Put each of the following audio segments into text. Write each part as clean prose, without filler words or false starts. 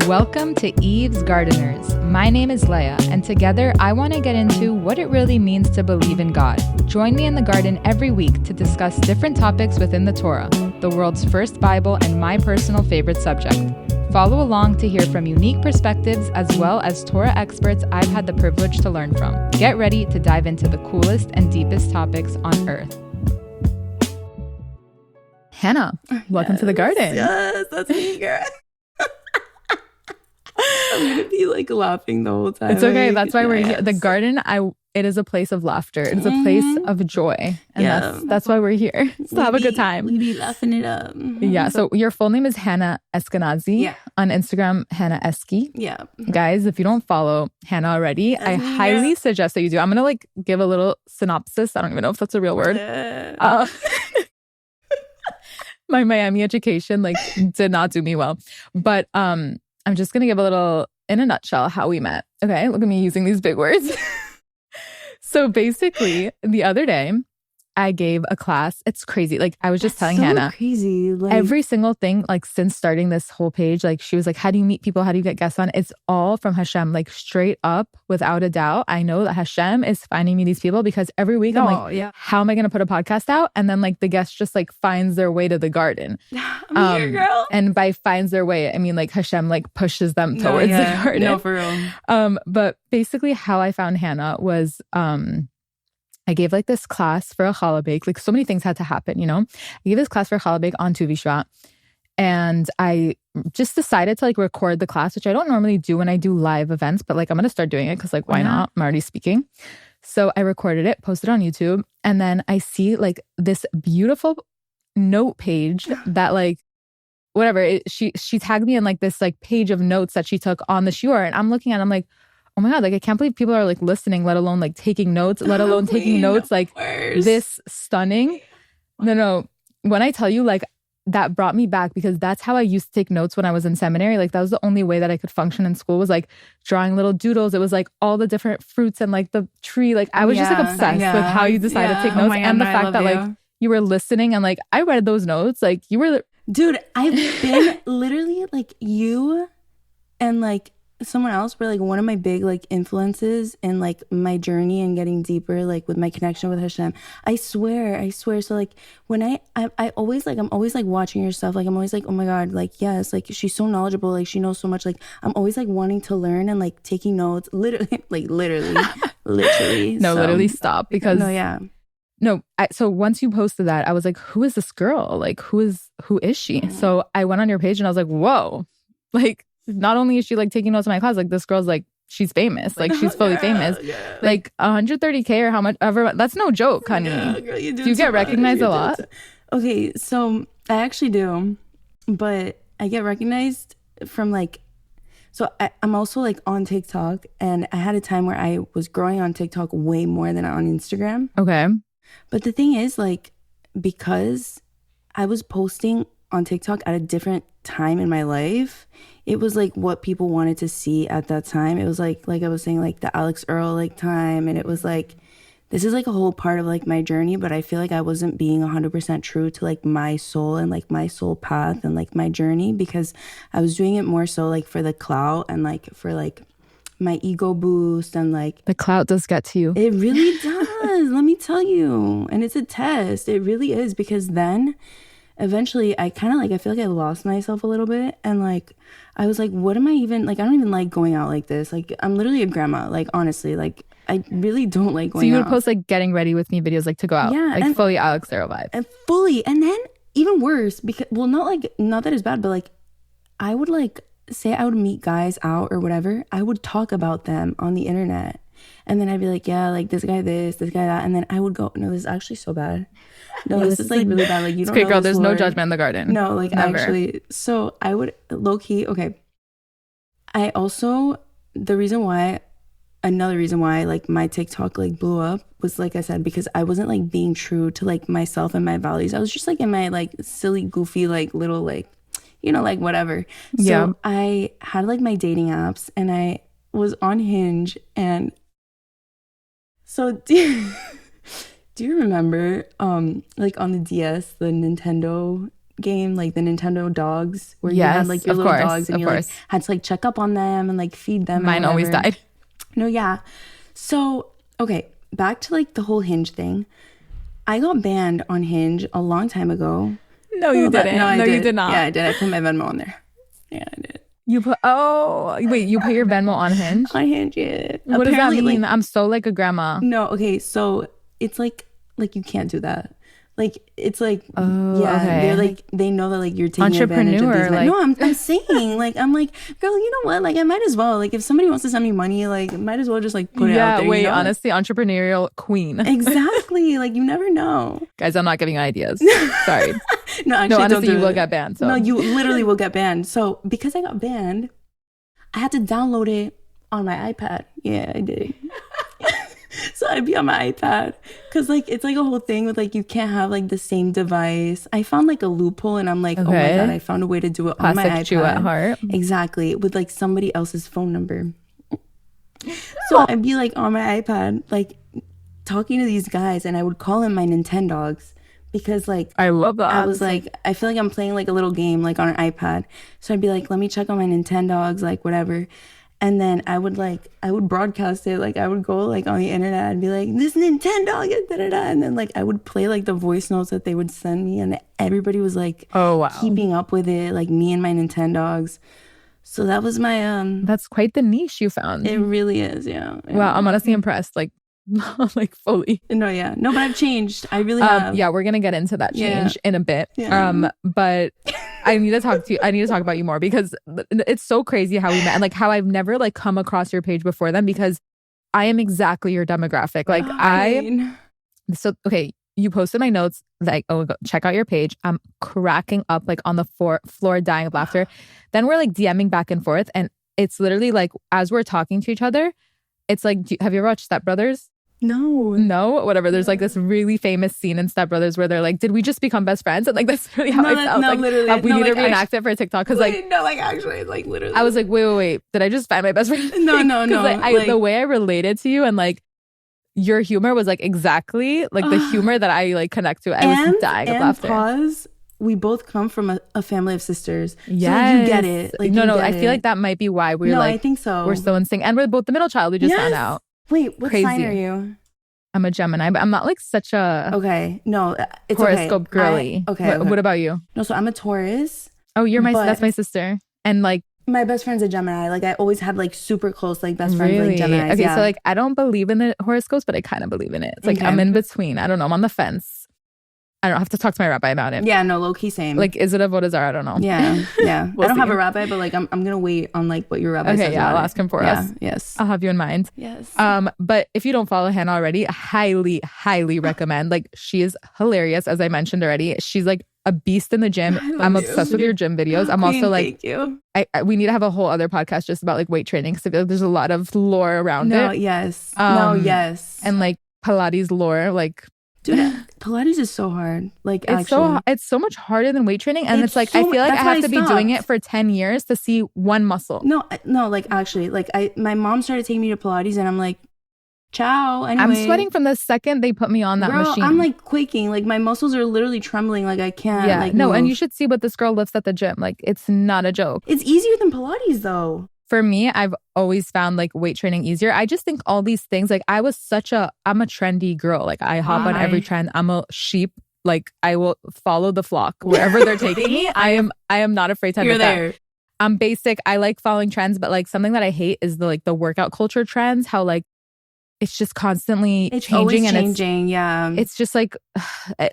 Welcome to Eve's Gardeners. My name is Leia, and together I want to get into what it really means to believe in God. Join me in the garden every week to discuss different topics within the Torah, the world's first Bible and my personal favorite subject. Follow along to hear from unique perspectives as well as Torah experts I've had the privilege to learn from. Get ready to dive into the coolest and deepest topics on earth. Hannah, welcome to the garden. Yes, that's me, girl. I'm gonna be like laughing the whole time. It's okay. That's why we're here. The garden, it is a place of laughter. It is a place of joy, and that's why we're here. So have a good time. We be laughing it up. Yeah. So your full name is Hannah Eskenazi. Yeah. On Instagram, Hannah Eski. Yeah. Guys, if you don't follow Hannah already, I highly suggest that you do. I'm gonna give a little synopsis. I don't even know if that's a real word. My Miami education did not do me well, but I'm just going to give a little, in a nutshell, how we met. Okay, look at me using these big words. So basically, the other day, I gave a class. It's crazy. I was just telling Hannah. Crazy. Every single thing, since starting this whole page, she was like, how do you meet people? How do you get guests on? It's all from Hashem, straight up, without a doubt. I know that Hashem is finding me these people because every week how am I going to put a podcast out? And then the guest just finds their way to the garden. I'm here, girl. And by finds their way, I mean Hashem pushes them towards the garden. No, for real. But basically how I found Hannah was, I gave this class for a challah bake. So many things had to happen, I gave this class for a challah bake on Tu B'Shvat. And I just decided to record the class, which I don't normally do when I do live events, but I'm going to start doing it because why not? I'm already speaking. So I recorded it, posted it on YouTube. And then I see this beautiful note page that whatever, she tagged me in this page of notes that she took on the shiur. And I'm looking at it, I'm like, oh my God, I can't believe people are listening, let alone taking notes, let alone taking notes this stunning. No. When I tell you that brought me back because that's how I used to take notes when I was in seminary. That was the only way that I could function in school was drawing little doodles. It was all the different fruits and the tree. I was just obsessed with how you decided to take notes and the fact that you were listening and I read those notes. You were... Dude, I've been literally you and someone else were one of my big influences in my journey and getting deeper with my connection with Hashem. I swear. So when I always I'm always watching your stuff. I'm always oh my God, yes, she's so knowledgeable, she knows so much. I'm always wanting to learn and taking notes. Literally. No, literally stop because so once you posted that, I was who is this girl? Who is she? So I went on your page and I was whoa, not only is she taking notes in my class, this girl's she's famous, she's fully famous, 130K or how much ever. That's no joke, honey. Girl, do you get recognized a lot? Okay, so I actually do, but I get recognized from so I'm also on TikTok, and I had a time where I was growing on TikTok way more than on Instagram. Okay, but the thing is because I was posting on TikTok at a different time in my life, it was what people wanted to see at that time. It was like I was saying the Alex Earl time, and it was this is a whole part of my journey, but I feel I wasn't being 100% true to my soul and my soul path and my journey, because I was doing it more so for the clout and for my ego boost, and the clout does get to you. It really does. Let me tell you. And it's a test. It really is, because then eventually I kind of I feel I lost myself a little bit, and I was what am I even I don't even going out like this. I'm literally a grandma, honestly, I really don't going out. So you would post getting ready with me videos to go out, and fully Alex Zero vibe, and fully, and then even worse, because not that it's bad, but I would say I would meet guys out or whatever, I would talk about them on the internet, and then I'd be this guy this guy that, and then I would go, no, this is actually so bad. No, this is really bad. You don't know. Girl, there's no judgment in the garden. No, Never. Actually. So I would low key. Okay. I also, another reason why my TikTok blew up was I said, because I wasn't being true to myself and my values. I was just in my silly, goofy little whatever. Yeah. So I had my dating apps, and I was on Hinge, and so. Do you remember, on the DS, the Nintendo game, like the Nintendo dogs, where you had like your little dogs and you like had to like check up on them and like feed them. Mine always died. No, yeah. So, okay, back to like the whole Hinge thing. I got banned on Hinge a long time ago. No, you didn't. No, you did not. Yeah, I did. I put my Venmo on there. Yeah, I did. You put you put your Venmo on Hinge? On Hinge, yeah. What does that mean? Like, I'm so like a grandma. No, okay, so it's like you can't do that. Like it's like they're like they know that like you're taking advantage of these men. No, I'm saying like I'm like, girl, you know what? Like I might as well, like if somebody wants to send me money, like might as well just like put it out there. Yeah, wait, honestly, entrepreneurial queen. Exactly. Like you never know. Guys, I'm not giving you ideas. Sorry. No, actually, honestly, you will get banned. So. No, you literally will get banned. So because I got banned, I had to download it on my iPad. Yeah, I did. So I'd be on my iPad because like it's like a whole thing with like you can't have like the same device. I found like a loophole and I'm like, oh my God, I found a way to do it on my iPad. Jew at heart. Exactly, with like somebody else's phone number. So I'd be like on my iPad like talking to these guys and I would call them my Nintendogs because like I love that. I was like, I feel like I'm playing like a little game like on an iPad. So I'd be like, let me check on my Nintendogs, like whatever. And then I would broadcast it. Like I would go like on the internet and be like, this Nintendo, da-da-da. And then like I would play like the voice notes that they would send me. And everybody was like, oh, wow, keeping up with it. Like me and my Nintendogs. So that was my, that's quite the niche you found. It really is. Yeah. Wow. I'm honestly impressed. Like, like fully. No, yeah. No, but I've changed. I really have. Yeah, we're gonna get into that change in a bit. Yeah. But I need to talk to you. I need to talk about you more because it's so crazy how we met and like how I've never like come across your page before then because I am exactly your demographic. Like okay, you posted my notes like, oh, check out your page. I'm cracking up like on the floor dying of laughter. Then we're like DMing back and forth and it's literally like as we're talking to each other, it's like, have you ever watched Step Brothers? No, whatever. There's like this really famous scene in Step Brothers where they're like, did we just become best friends? And like that's really how I felt. No, like literally. We need to reenact it for TikTok because like no, like actually, like literally. I was like, wait, did I just find my best friend? No. Like, the way I related to you and like your humor was like exactly like the humor that I like connect to. I was dying of laughter. Pause. We both come from a family of sisters. Yes. So you get it. Like, no, I feel like that might be why we're like, I think so. We're so in sync. And we're both the middle child. We just found out. Wait, what sign are you? I'm a Gemini, but I'm not like such a it's horoscope girly. What about you? No, so I'm a Taurus. Oh, that's my sister. And like my best friend's a Gemini. Like I always had like super close like best friends like Geminis. Okay, so like I don't believe in the horoscopes, but I kind of believe in it. It's like I'm in between. I don't know. I'm on the fence. I don't have to talk to my rabbi about it. Yeah, no, low key same. Like, is it a vodazar? I don't know. Yeah. I don't have a rabbi, but like I'm gonna wait on like what your rabbi says. Okay, yeah, I'll ask him for us. Yes, I'll have you in mind. Yes. But if you don't follow Hannah already, highly recommend. Like, she is hilarious, as I mentioned already. She's like a beast in the gym. I'm obsessed with your gym videos. I'm also like, thank you. We need to have a whole other podcast just about like weight training because I feel like there's a lot of lore around it. Yes. And like Pilates lore, like. Dude, Pilates is so hard. Like it's so much harder than weight training, and it's like I feel like I have to be doing it for 10 years to see one muscle. No, like actually, like my mom started taking me to Pilates, and I'm like, ciao. Anyway, I'm sweating from the second they put me on that machine. I'm like quaking. Like my muscles are literally trembling. Like I can't. Yeah, like, no, move. And you should see what this girl lifts at the gym. Like it's not a joke. It's easier than Pilates though. For me, I've always found like weight training easier. I just think all these things, like I'm a trendy girl. Like I hop on every trend. I'm a sheep. Like I will follow the flock wherever they're taking me. I am not afraid to admit that. I'm basic. I like following trends, but like something that I hate is the workout culture trends. How like it's just constantly changing and changing. It's just like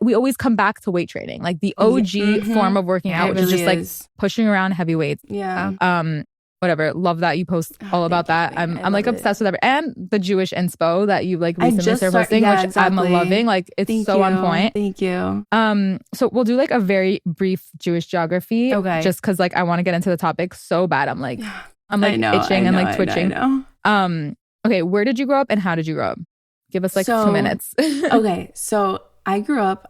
we always come back to weight training. Like the OG form of working out, which is just like pushing around heavy weights. Yeah. Whatever. Love that you post all about that. I'm like obsessed with it. And the Jewish inspo that you like recently started posting, which I'm loving. Like it's on point. Thank you. So we'll do like a very brief Jewish geography. Okay. Just because like I want to get into the topic so bad. I'm like itching and like twitching. I know. Okay, where did you grow up and how did you grow up? Give us like 2 minutes. Okay, so I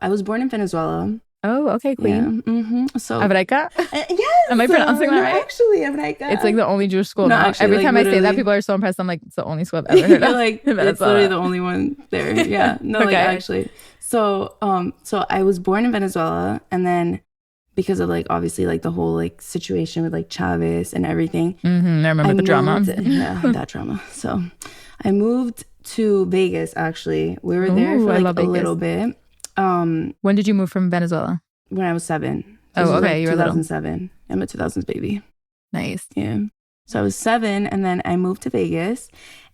was born in Venezuela. Oh, okay, queen. Yeah. So Avraika? Yes. Am I pronouncing that right? Actually, Avraika. It's like the only Jewish school now. Actually, every like, time literally. I say that, people are so impressed. I'm like, it's the only school I've ever heard of. Like, it's literally the only one there. Yeah. No, okay. Like actually. So I was born in Venezuela, and then because of like obviously like the whole like situation with like Chavez and everything. I remember the drama. Yeah, that drama. So I moved to Vegas. Actually, we were there for like a little bit. When did you move from Venezuela? When I was 7. Oh, okay. Like You were 2007. I'm a 2000s baby. Nice. Yeah. So I was 7, and then I moved to Vegas,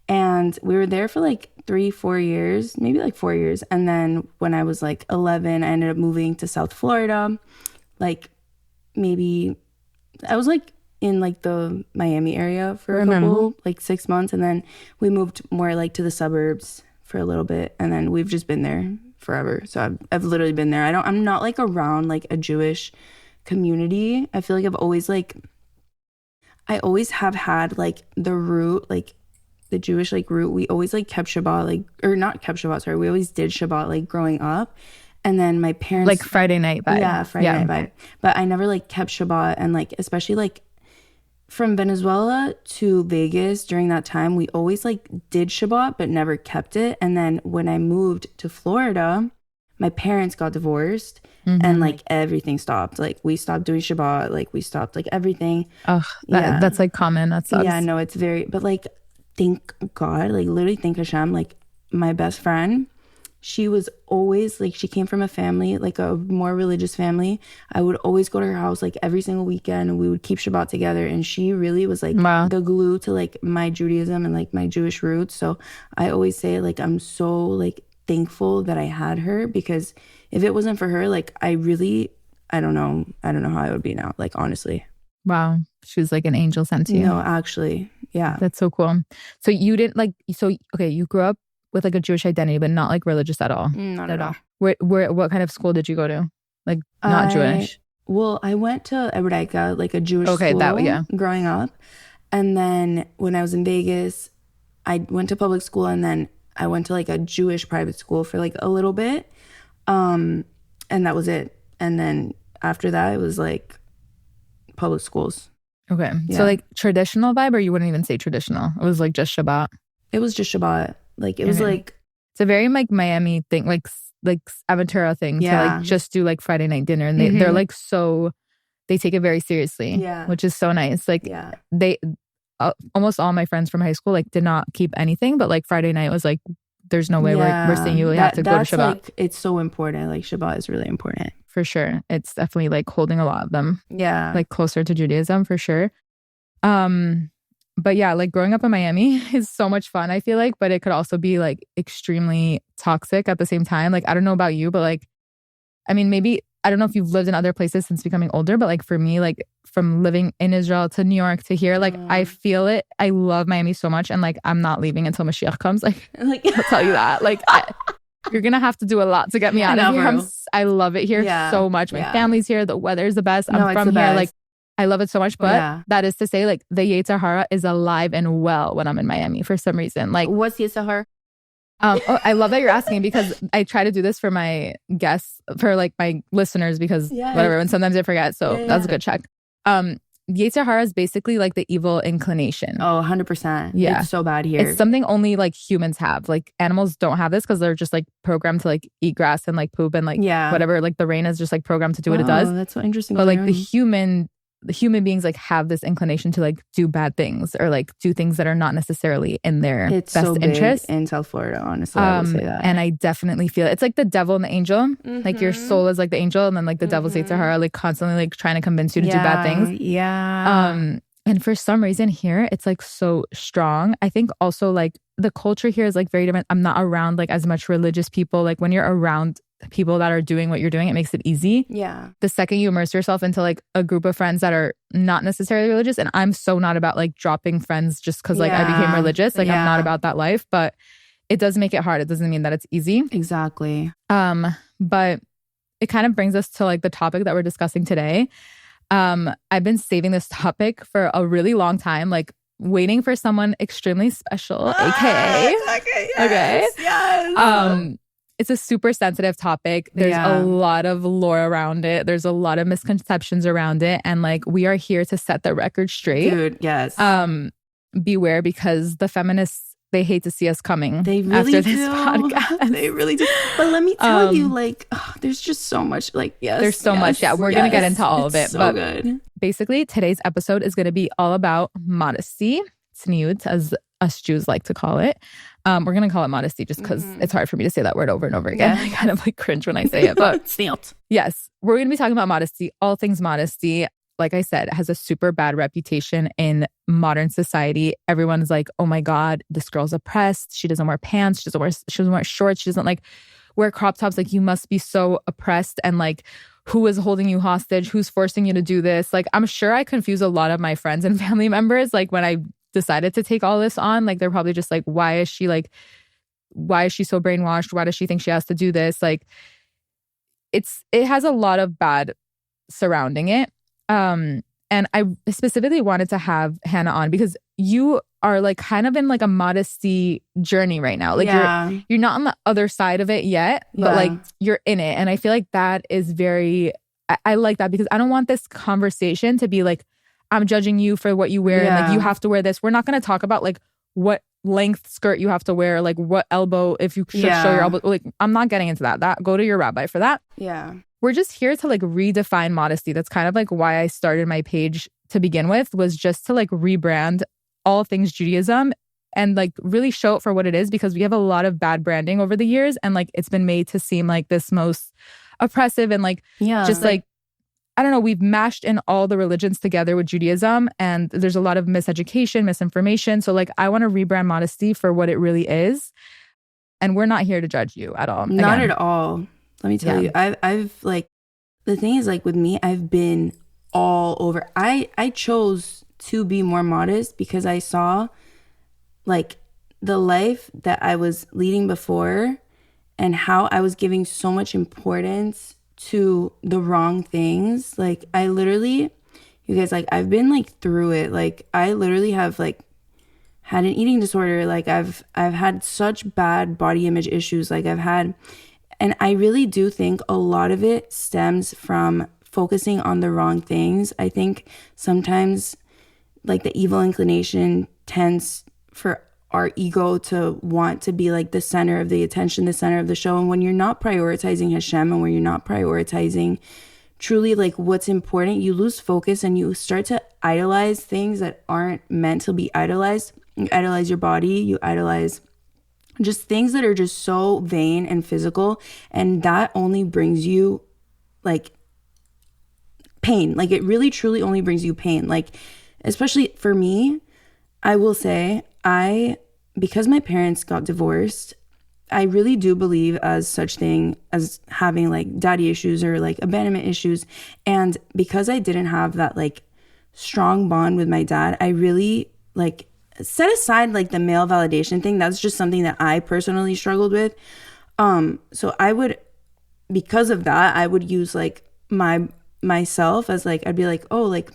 and we were there for like 3-4 years, maybe like 4 years. And then when I was like 11, I ended up moving to South Florida. Like maybe I was like in like the Miami area for a couple, like 6 months, and then we moved more like to the suburbs for a little bit, and then we've just been there forever. So I've literally been there. I'm not like around like a Jewish community. I feel like I always have had like the root, like the Jewish like root. We always like kept Shabbat, like, or not kept Shabbat, sorry. We always did Shabbat like growing up. And then my parents, like Friday night vibe. Yeah, Friday night vibe. But I never like kept Shabbat, and like especially like from Venezuela to Vegas during that time, we always like did Shabbat but never kept it. And then when I moved to Florida, my parents got divorced, and like everything stopped. Like we stopped doing Shabbat, like we stopped like everything. Oh, that's like common. That sucks. Yeah, no, it's very, but like thank God, like literally thank Hashem, like my best friend, she was always like, she came from a family, like a more religious family. I would always go to her house like every single weekend, and we would keep Shabbat together. And she really was like the glue to like my Judaism and like my Jewish roots. So I always say like, I'm so like thankful that I had her, because if it wasn't for her, like I don't know how I would be now, like honestly. Wow. She was like an angel sent to you. No, actually. Yeah. That's so cool. So you didn't like, okay, you grew up with like a Jewish identity, but not like religious at all. Not at all. What kind of school did you go to? Like not Jewish? Well, I went to Ebreka, like a Jewish school growing up. And then when I was in Vegas, I went to public school, and then I went to like a Jewish private school for like a little bit. And that was it. And then after that, it was like public schools. Okay. Yeah. So like traditional vibe, or you wouldn't even say traditional? It was like just Shabbat? It was just Shabbat. Like it was like, it's a very like Miami thing, like Aventura thing to like just do like Friday night dinner, and they're like they take it very seriously, which is so nice. Like they almost all my friends from high school like did not keep anything, but like Friday night was like, there's no way we're saying you have to go to Shabbat. Like, it's so important. Like Shabbat is really important. For sure. It's definitely like holding a lot of them. Yeah. Like closer to Judaism for sure. But yeah, like growing up in Miami is so much fun, I feel like, but it could also be like extremely toxic at the same time. Like, I don't know about you, but like, I mean, maybe, I don't know if you've lived in other places since becoming older, but like for me, like from living in Israel to New York to here, like I feel it. I love Miami so much, and like I'm not leaving until Mashiach comes. Like I'll tell you that. Like you're gonna have to do a lot to get me out of here. I love it here so much. My family's here. The weather's the best. I'm from here. Like I love it so much. But that is to say, like the Yetzer Hara is alive and well when I'm in Miami for some reason. Like what's Yetzer Hara? I love that you're asking, because I try to do this for my guests, for like my listeners, because whatever, and sometimes I forget. So that's a good check. Yetzer Hara is basically like the evil inclination. Oh, 100%. Yeah. It's so bad here. It's something only like humans have. Like animals don't have this because they're just like programmed to like eat grass and like poop and like whatever. Like the rain is just like programmed to do what it does. That's so interesting. But like the human beings like have this inclination to like do bad things, or like do things that are not necessarily in their best interest. In South Florida, honestly, I will say that. And I definitely feel it. It's like the devil and the angel. Like your soul is like the angel, and then like the devil's Yetzer Hara, like constantly like trying to convince you to do bad things. And for some reason here, it's like so strong. I think also like the culture here is like very different. I'm not around like as much religious people. Like when you're around people that are doing what you're doing, it makes it easy. Yeah. The second you immerse yourself into like a group of friends that are not necessarily religious, and I'm so not about like dropping friends just because like I became religious. Like I'm not about that life, but it does make it hard. It doesn't mean that it's easy. Exactly. But it kind of brings us to like the topic that we're discussing today. I've been saving this topic for a really long time, like waiting for someone extremely special, aka. Okay. Yes. It's a super sensitive topic. There's a lot of lore around it. There's a lot of misconceptions around it. And like, we are here to set the record straight. Dude, yes. Beware, because the feminists they hate to see us coming They really after this do. podcast. They really do. But let me tell you, like, there's just so much. Like, there's so much. Yeah, we're gonna get into all of it. So but good. Basically, today's episode is gonna be all about modesty, tzniut, as us Jews like to call it. We're gonna call it modesty just because it's hard for me to say that word over and over again. I kind of like cringe when I say it. But yes, we're gonna be talking about modesty, all things modesty. Like I said, it has a super bad reputation in modern society. Everyone's like, oh my God, this girl's oppressed. She doesn't wear pants. She doesn't wear shorts. She doesn't like wear crop tops. Like, you must be so oppressed. And like, who is holding you hostage? Who's forcing you to do this? Like, I'm sure I confuse a lot of my friends and family members. Like, when I decided to take all this on, like, they're probably just like, why is she so brainwashed? Why does she think she has to do this? Like, it has a lot of bad surrounding it. And I specifically wanted to have Hannah on because you are like kind of in like a modesty journey right now. Like, you're not on the other side of it yet, but like you're in it. And I feel like that is I like that because I don't want this conversation to be like, I'm judging you for what you wear and like you have to wear this. We're not going to talk about like what length skirt you have to wear, like what elbow, if you should show your elbow. Like, I'm not getting into that. Go to your rabbi for that. Yeah. We're just here to like redefine modesty. That's kind of like why I started my page to begin with, was just to like rebrand all things Judaism and like really show it for what it is, because we have a lot of bad branding over the years and like it's been made to seem like this most oppressive and like just like I don't know, we've mashed in all the religions together with Judaism and there's a lot of miseducation, misinformation. So like I want to rebrand modesty for what it really is. And we're not here to judge you at all. Not at all. Let me tell you, I've like, the thing is like with me, I've been all over. I chose to be more modest because I saw like the life that I was leading before and how I was giving so much importance to the wrong things. Like, I literally, you guys, like, I've been like through it. Like, I literally have like had an eating disorder. Like, I've had such bad body image issues. Like, and I really do think a lot of it stems from focusing on the wrong things. I think sometimes like the evil inclination tends for our ego to want to be like the center of the attention, the center of the show. And when you're not prioritizing Hashem and when you're not prioritizing truly like what's important, you lose focus and you start to idolize things that aren't meant to be idolized. You idolize your body, you idolize just things that are just so vain and physical, and that only brings you like pain. Like, it really truly only brings you pain. Like, especially for me, I will say, because my parents got divorced, I really do believe as such thing as having like daddy issues or like abandonment issues. And because I didn't have that like strong bond with my dad, I really like set aside like the male validation thing. That's just something that I personally struggled with. So I would, because of that, I would use like myself as like, I'd be like, oh, like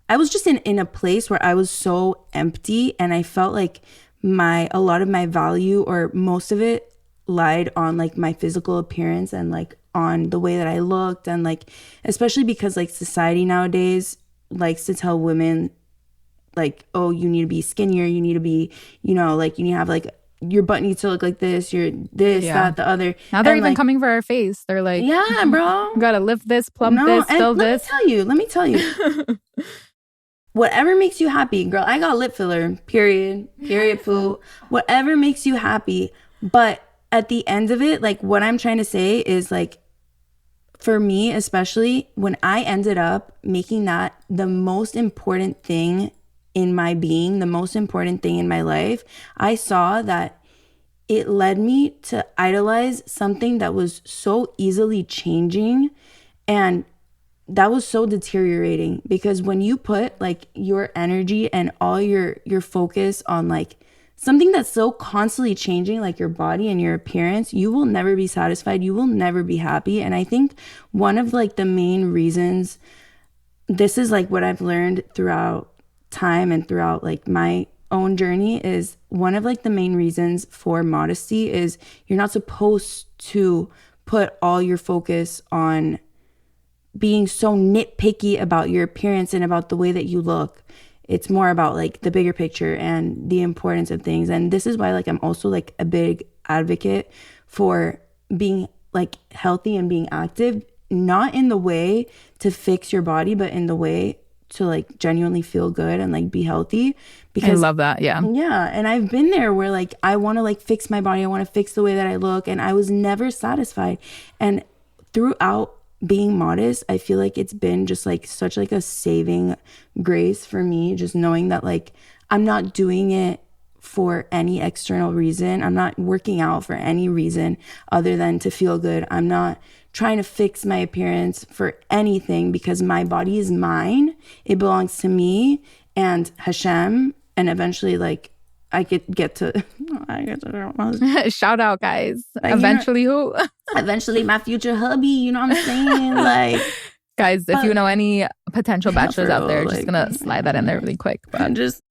I was just in a place where I was so empty and I felt like a lot of my value, or most of it, lied on like my physical appearance and like on the way that I looked. And like, especially because like society nowadays likes to tell women like, oh, you need to be skinnier, you need to be, you know, like you need to have like, your butt needs to look like this, you're this, that, the other. Now they're even like, coming for our face. They're like, yeah, bro, you gotta lift this, plump this, fill this. Let me tell you. Whatever makes you happy, girl. I got lip filler, period, foo. Whatever makes you happy. But at the end of it, like what I'm trying to say is like, for me, especially when I ended up making that the most important thing in my being, the most important thing in my life, I saw that it led me to idolize something that was so easily changing, and that was so deteriorating. Because when you put like your energy and all your focus on like something that's so constantly changing, like your body and your appearance, you will never be satisfied, you will never be happy. And I think one of like the main reasons, this is like what I've learned throughout time and throughout like my own journey, is one of like the main reasons for modesty is you're not supposed to put all your focus on being so nitpicky about your appearance and about the way that you look. it's more about like the bigger picture and the importance of things. And this is why like I'm also like a big advocate for being like healthy and being active, not in the way to fix your body, but in the way to like genuinely feel good and like be healthy. Because I love that. Yeah. And I've been there where like I want to like fix my body, I want to fix the way that I look, and I was never satisfied. And throughout being modest, I feel like it's been just like such like a saving grace for me, just knowing that like I'm not doing it for any external reason. I'm not working out for any reason other than to feel good. I'm not trying to fix my appearance for anything, because my body is mine. It belongs to me and Hashem. And eventually, like, I could get to shout out, guys. Like, eventually, who? Eventually, my future hubby. You know what I'm saying? Like, guys, if you know any potential bachelors out there, like, just gonna slide that in there really quick. But just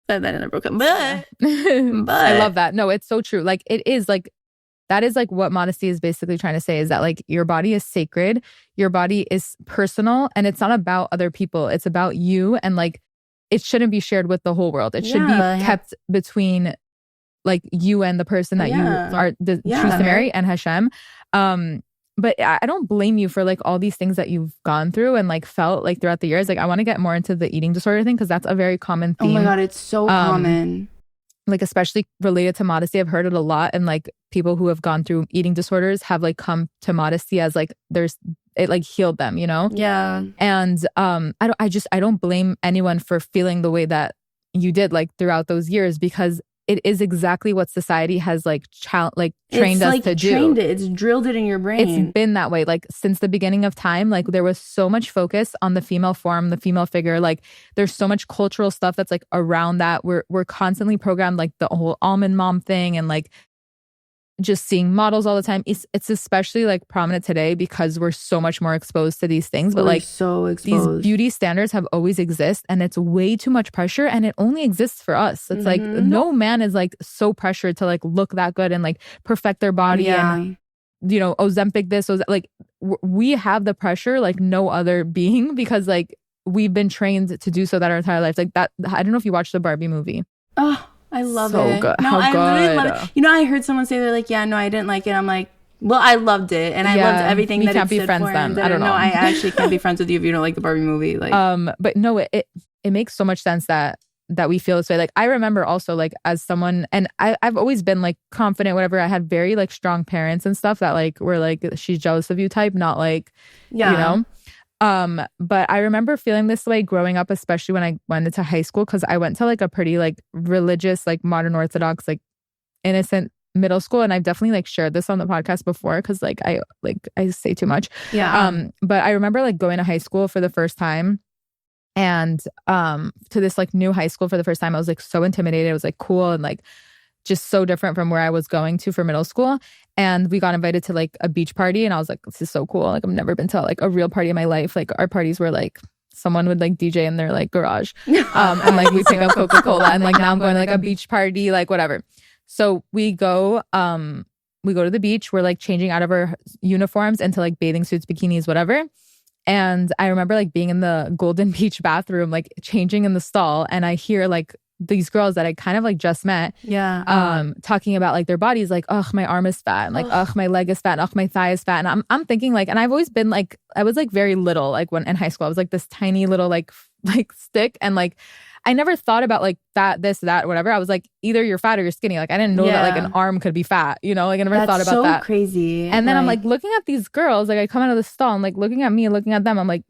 slide that in there, broken. But I love that. No, it's so true. Like, it is like, that is like what modesty is basically trying to say, is that like your body is sacred, your body is personal, and it's not about other people. It's about you, and like it shouldn't be shared with the whole world. It should be kept between like you and the person that you are choose to marry and Hashem. But I don't blame you for like all these things that you've gone through and like felt like throughout the years. Like I want to get more into the eating disorder thing, because that's a very common theme. Oh my God, it's so common. Like especially related to modesty, I've heard it a lot, and like people who have gone through eating disorders have like come to modesty as like it like healed them, you know? Yeah. And I don't blame anyone for feeling the way that you did like throughout those years, because it is exactly what society has like trained us to do. It's drilled it in your brain. It's been that way like since the beginning of time. Like there was so much focus on the female form, the female figure. Like there's so much cultural stuff that's like around that. We're constantly programmed, like the whole almond mom thing, and like just seeing models all the time. It's especially like prominent today because we're so much more exposed to these things. But like so exposed. These beauty standards have always exist, and it's way too much pressure, and it only exists for us. It's like no man is like so pressured to like look that good and like perfect their body and, you know, Ozempic this, like we have the pressure like no other being, because like we've been trained to do so that our entire life. Like that, I don't know if you watched the Barbie movie. Oh, I love so it. Good. No, How I good. Really love it. You know, I heard someone say, they're like, yeah, no, I didn't like it. I'm like, well, I loved it, and I loved everything that it stood for. We can't be friends then. I don't know. No, I actually can't be friends with you if you don't like the Barbie movie. Like, but no, it makes so much sense that we feel this way. Like I remember also like as someone, and I've always been like confident, whatever. I had very like strong parents and stuff that like were like, she's jealous of you type, not like, you know. But I remember feeling this way growing up, especially when I went into high school, because I went to like a pretty like religious, like modern Orthodox, like innocent middle school. And I've definitely like shared this on the podcast before, because like I say too much. Yeah. But I remember like going to high school for the first time, and to this like new high school for the first time. I was like so intimidated. It was like cool and like just so different from where I was going to for middle school. And we got invited to like a beach party, and I was like, this is so cool. Like I've never been to like a real party in my life. Like our parties were like someone would like DJ in their like garage. And like we pick up Coca-Cola, and like now I'm going to like a beach party, like whatever. So we go to the beach. We're like changing out of our uniforms into like bathing suits, bikinis, whatever. And I remember like being in the Golden Beach bathroom, like changing in the stall, and I hear like these girls that I kind of like just met, talking about like their bodies, like, oh, my arm is fat, and like, oh, my leg is fat, and oh, my thigh is fat. And I'm thinking like, and I've always been like, I was like very little, like when in high school, I was like this tiny little like stick, and like I never thought about like fat, this, that, whatever. I was like, either you're fat or you're skinny. Like I didn't know that like an arm could be fat, you know, like I never thought about that. That's so crazy. And then I'm like looking at these girls, like I come out of the stall and like looking at me and looking at them, I'm like,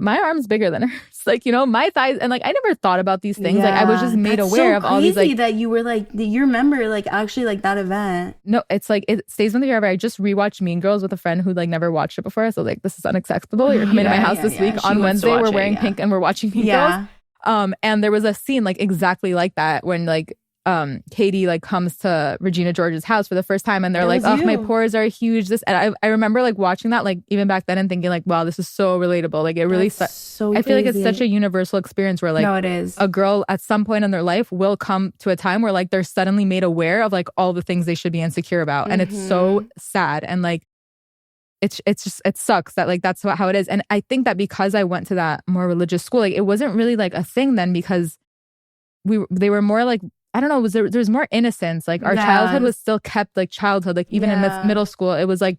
my arm's bigger than hers. Like, you know, my thighs, and like I never thought about these things. Like I was just made aware of all these like that you were like, you remember like actually like that event. No, it's like it stays with me forever. I just rewatched Mean Girls with a friend who like never watched it before. So like, this is unacceptable. You're coming to my house this week on Wednesday. We're wearing pink and we're watching Mean Girls. And there was a scene like exactly like that when like Katie like comes to Regina George's house for the first time, and they're like, oh, my pores are huge. This, and I remember like watching that like even back then and thinking like, wow, this is so relatable. Like it really so I feel like it's such a universal experience where like it is. A girl at some point in their life will come to a time where like they're suddenly made aware of like all the things they should be insecure about. And it's so sad, and like it's just, it sucks that like that's how it is. And I think that because I went to that more religious school, like it wasn't really like a thing then, because they were more like, I don't know, there was more innocence. Like our childhood was still kept like childhood. Like even in middle school, it was like,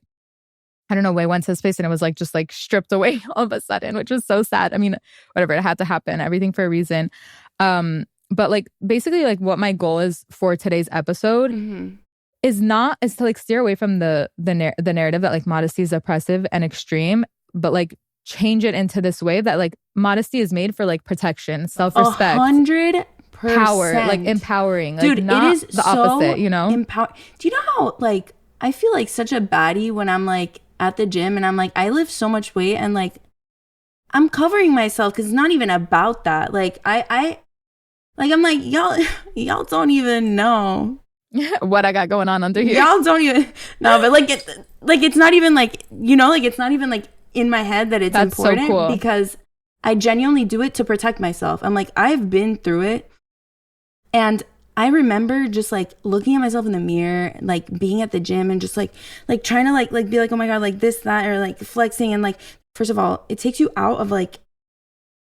I don't know, Wei went to space and it was like just like stripped away all of a sudden, which was so sad. I mean, whatever, it had to happen, everything for a reason. But like basically like what my goal is for today's episode is to like steer away from the narrative that like modesty is oppressive and extreme, but like change it into this way that like modesty is made for like protection, self-respect, 100%. power, like empowering. Like, dude, not it is the opposite, you know? Do you know how like I feel like such a baddie when I'm like at the gym and I'm like, I lift so much weight and like I'm covering myself because it's not even about that. Like I like I'm like, y'all don't even know what I got going on under here. Y'all don't even but like it's not even like, you know, like it's not even like in my head that it's That's important. so cool. Because I genuinely do it to protect myself. I'm like, I've been through it. And I remember just like looking at myself in the mirror, like being at the gym and just like trying to like be like, oh my God, like this, that, or like flexing. And like, first of all, it takes you out of like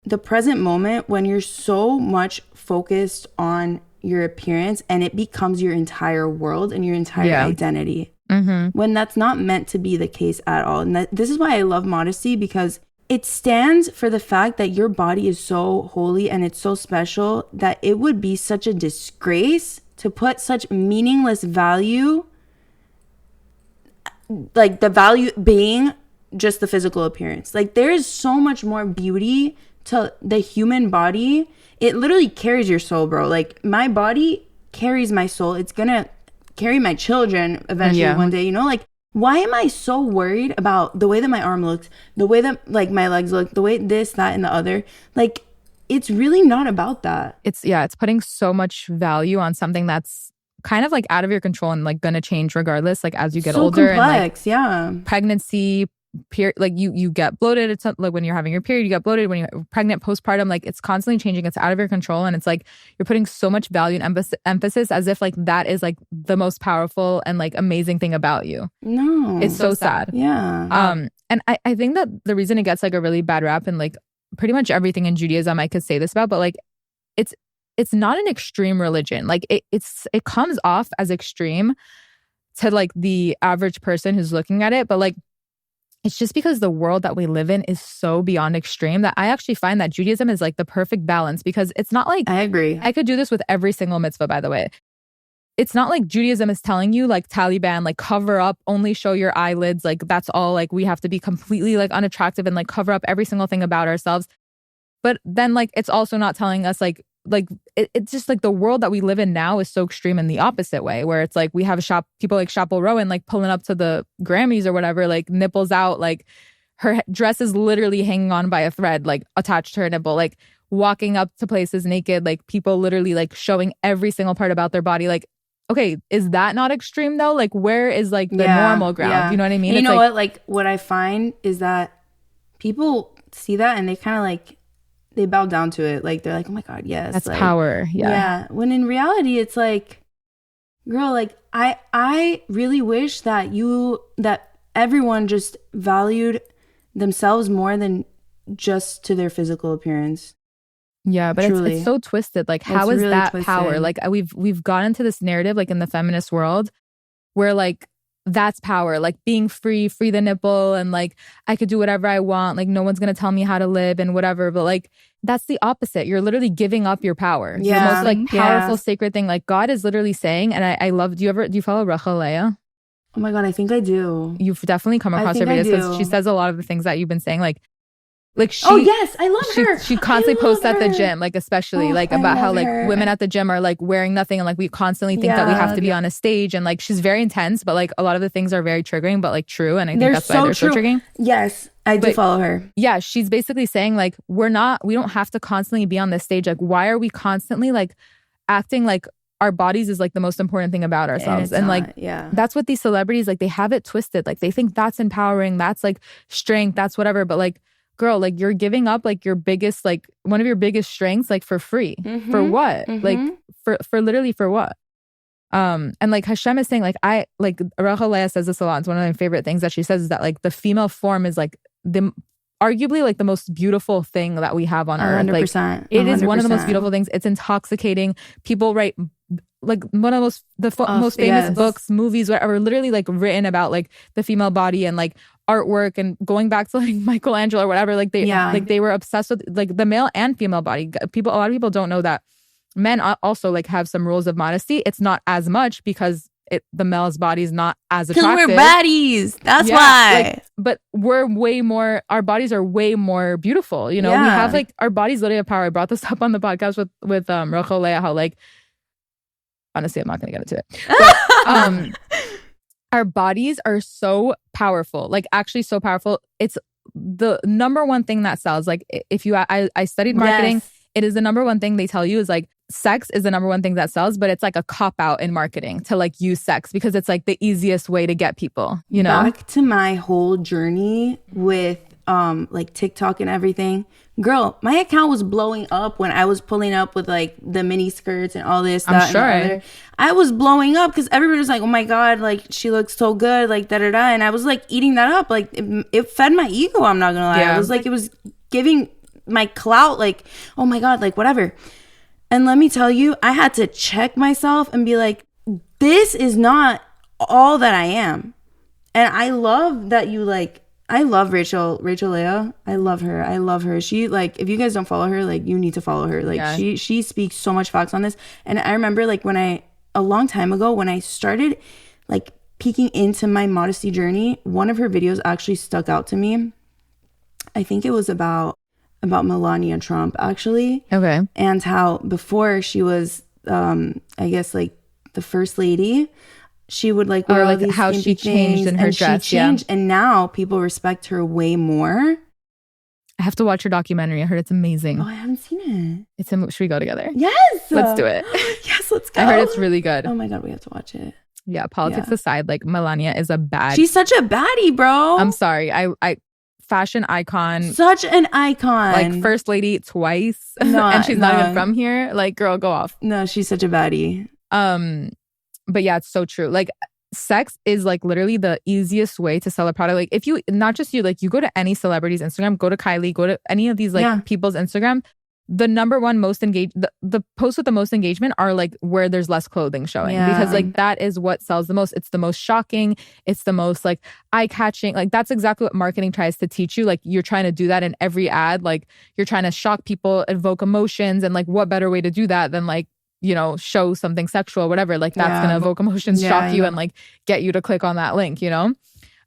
the present moment when you're so much focused on your appearance and it becomes your entire world and your entire identity. When that's not meant to be the case at all. And this is why I love modesty, because it stands for the fact that your body is so holy and it's so special that it would be such a disgrace to put such meaningless value, like the value being just the physical appearance. Like there is so much more beauty to the human body. It literally carries your soul, bro. Like my body carries my soul. It's gonna carry my children eventually one day, you know? Like, why am I so worried about the way that my arm looks, the way that like my legs look, the way this, that, and the other? Like, it's really not about that. It's putting so much value on something that's kind of like out of your control and like gonna change regardless, like as you get older. Complex, and like pregnancy, like you get bloated. It's like when you're having your period, you get bloated. When you're pregnant, postpartum, like it's constantly changing. It's out of your control, and it's like you're putting so much value and emphasis as if like that is like the most powerful and like amazing thing about you. No, it's so sad. Yeah. And I think that the reason it gets like a really bad rap, and like pretty much everything in Judaism I could say this about, but like it's not an extreme religion. Like it comes off as extreme to like the average person who's looking at it, but like it's just because the world that we live in is so beyond extreme that I actually find that Judaism is like the perfect balance, because it's not like, I agree. I could do this with every single mitzvah, by the way. It's not like Judaism is telling you like Taliban, like cover up, only show your eyelids. Like that's all, like we have to be completely like unattractive and like cover up every single thing about ourselves. But then like, it's also not telling us like it's just like the world that we live in now is so extreme in the opposite way, where it's like we have people like Chappell Rowan like pulling up to the Grammys or whatever, like nipples out, like her dress is literally hanging on by a thread, like attached to her nipple, like walking up to places naked, like people literally like showing every single part about their body. Like, okay, is that not extreme though? Like where is like the normal ground? You know what I mean? And you know what? Like what I find is that people see that and they kind of like, they bow down to it. Like, they're like, oh my God, yes. That's like, power. Yeah. When in reality, it's like, girl, like, I really wish that everyone just valued themselves more than just to their physical appearance. Yeah, but it's so twisted. Like, how is really that twisted. Power? Like, we've gotten into this narrative, like in the feminist world, where like, that's power, like being free the nipple, and like I could do whatever I want, like no one's gonna tell me how to live and whatever. But like that's the opposite. You're literally giving up your power. The most like powerful sacred thing. Like God is literally saying, and I love, do you follow Rachel Leah? Oh my God, I think I do. You've definitely come across her videos because she says a lot of the things that you've been saying, like she, oh yes, I love her. She constantly posts at the gym, like especially like about how like women at the gym are like wearing nothing, and like we constantly think that we have to be on a stage, and like she's very intense, but like a lot of the things are very triggering, but like true, and I think that's why they're so triggering. Yes, I do follow her. Yeah, she's basically saying like we don't have to constantly be on this stage. Like why are we constantly like acting like our bodies is like the most important thing about ourselves? And like that's what these celebrities, like they have it twisted. Like they think that's empowering, that's like strength, that's whatever, but like girl, like you're giving up like your biggest, like one of your biggest strengths, like for free. For what? Like for literally for what? And like Hashem is saying, like Rachel Leah says this a lot. It's one of my favorite things that she says is that like the female form is like the arguably like the most beautiful thing that we have on earth. Like 100%. it is one of the most beautiful things. It's intoxicating. People write like one of the most famous books, movies, whatever, literally like written about like the female body and like artwork, and going back to like Michelangelo or whatever. Like they were obsessed with like the male and female body. A lot of people don't know that men also like have some rules of modesty. It's not as much because the male's body is not as attractive. Because we're baddies. That's why. Like, but we're way more, our bodies are way more beautiful. You know, we have like, our bodies literally have power. I brought this up on the podcast with Rachel Leah, how like, honestly, I'm not going to get into it. But, our bodies are so powerful, like actually so powerful. It's the number one thing that sells. Like if I studied marketing, it is the number one thing they tell you is like, sex is the number one thing that sells, but it's like a cop out in marketing to like use sex because it's like the easiest way to get people, you know? Back to my whole journey with like TikTok and everything. Girl, my account was blowing up when I was pulling up with like the mini skirts and all this. I'm sure. I was blowing up because everybody was like, oh my God, like she looks so good, like da da da. And I was like eating that up. Like it fed my ego, I'm not gonna lie. I was like, it was giving my clout, like, oh my God, like whatever. And let me tell you, I had to check myself and be like, this is not all that I am. And I love that you like, I love Rachel Leah. I love her. She like, if you guys don't follow her, like you need to follow her. Like she speaks so much facts on this. And I remember like a long time ago when I started like peeking into my modesty journey, one of her videos actually stuck out to me. I think it was about Melania Trump actually. Okay. And how before she was, I guess like the first lady, she would like wear all these how she changed in her dress. She changed, and now people respect her way more. I have to watch her documentary. I heard it's amazing. Oh, I haven't seen it. Should we go together? Yes. Let's do it. Yes, let's go. I heard it's really good. Oh my God, we have to watch it. Yeah, politics aside, like Melania is a bad. She's such a baddie, bro. I'm sorry. I fashion icon. Such an icon. Like first lady twice. And she's not even from here. Like, girl, go off. No, she's such a baddie. But yeah, it's so true. Like sex is like literally the easiest way to sell a product. Like if you, not just you, like you go to any celebrity's Instagram, go to Kylie, go to any of these like people's Instagram, the number one most engaged, the posts with the most engagement are like where there's less clothing showing because like that is what sells the most. It's the most shocking. It's the most like eye-catching. Like that's exactly what marketing tries to teach you. Like you're trying to do that in every ad. Like you're trying to shock people, evoke emotions, and like what better way to do that than like, you know, show something sexual, whatever. Like that's gonna evoke emotions, shock you, and like get you to click on that link, you know?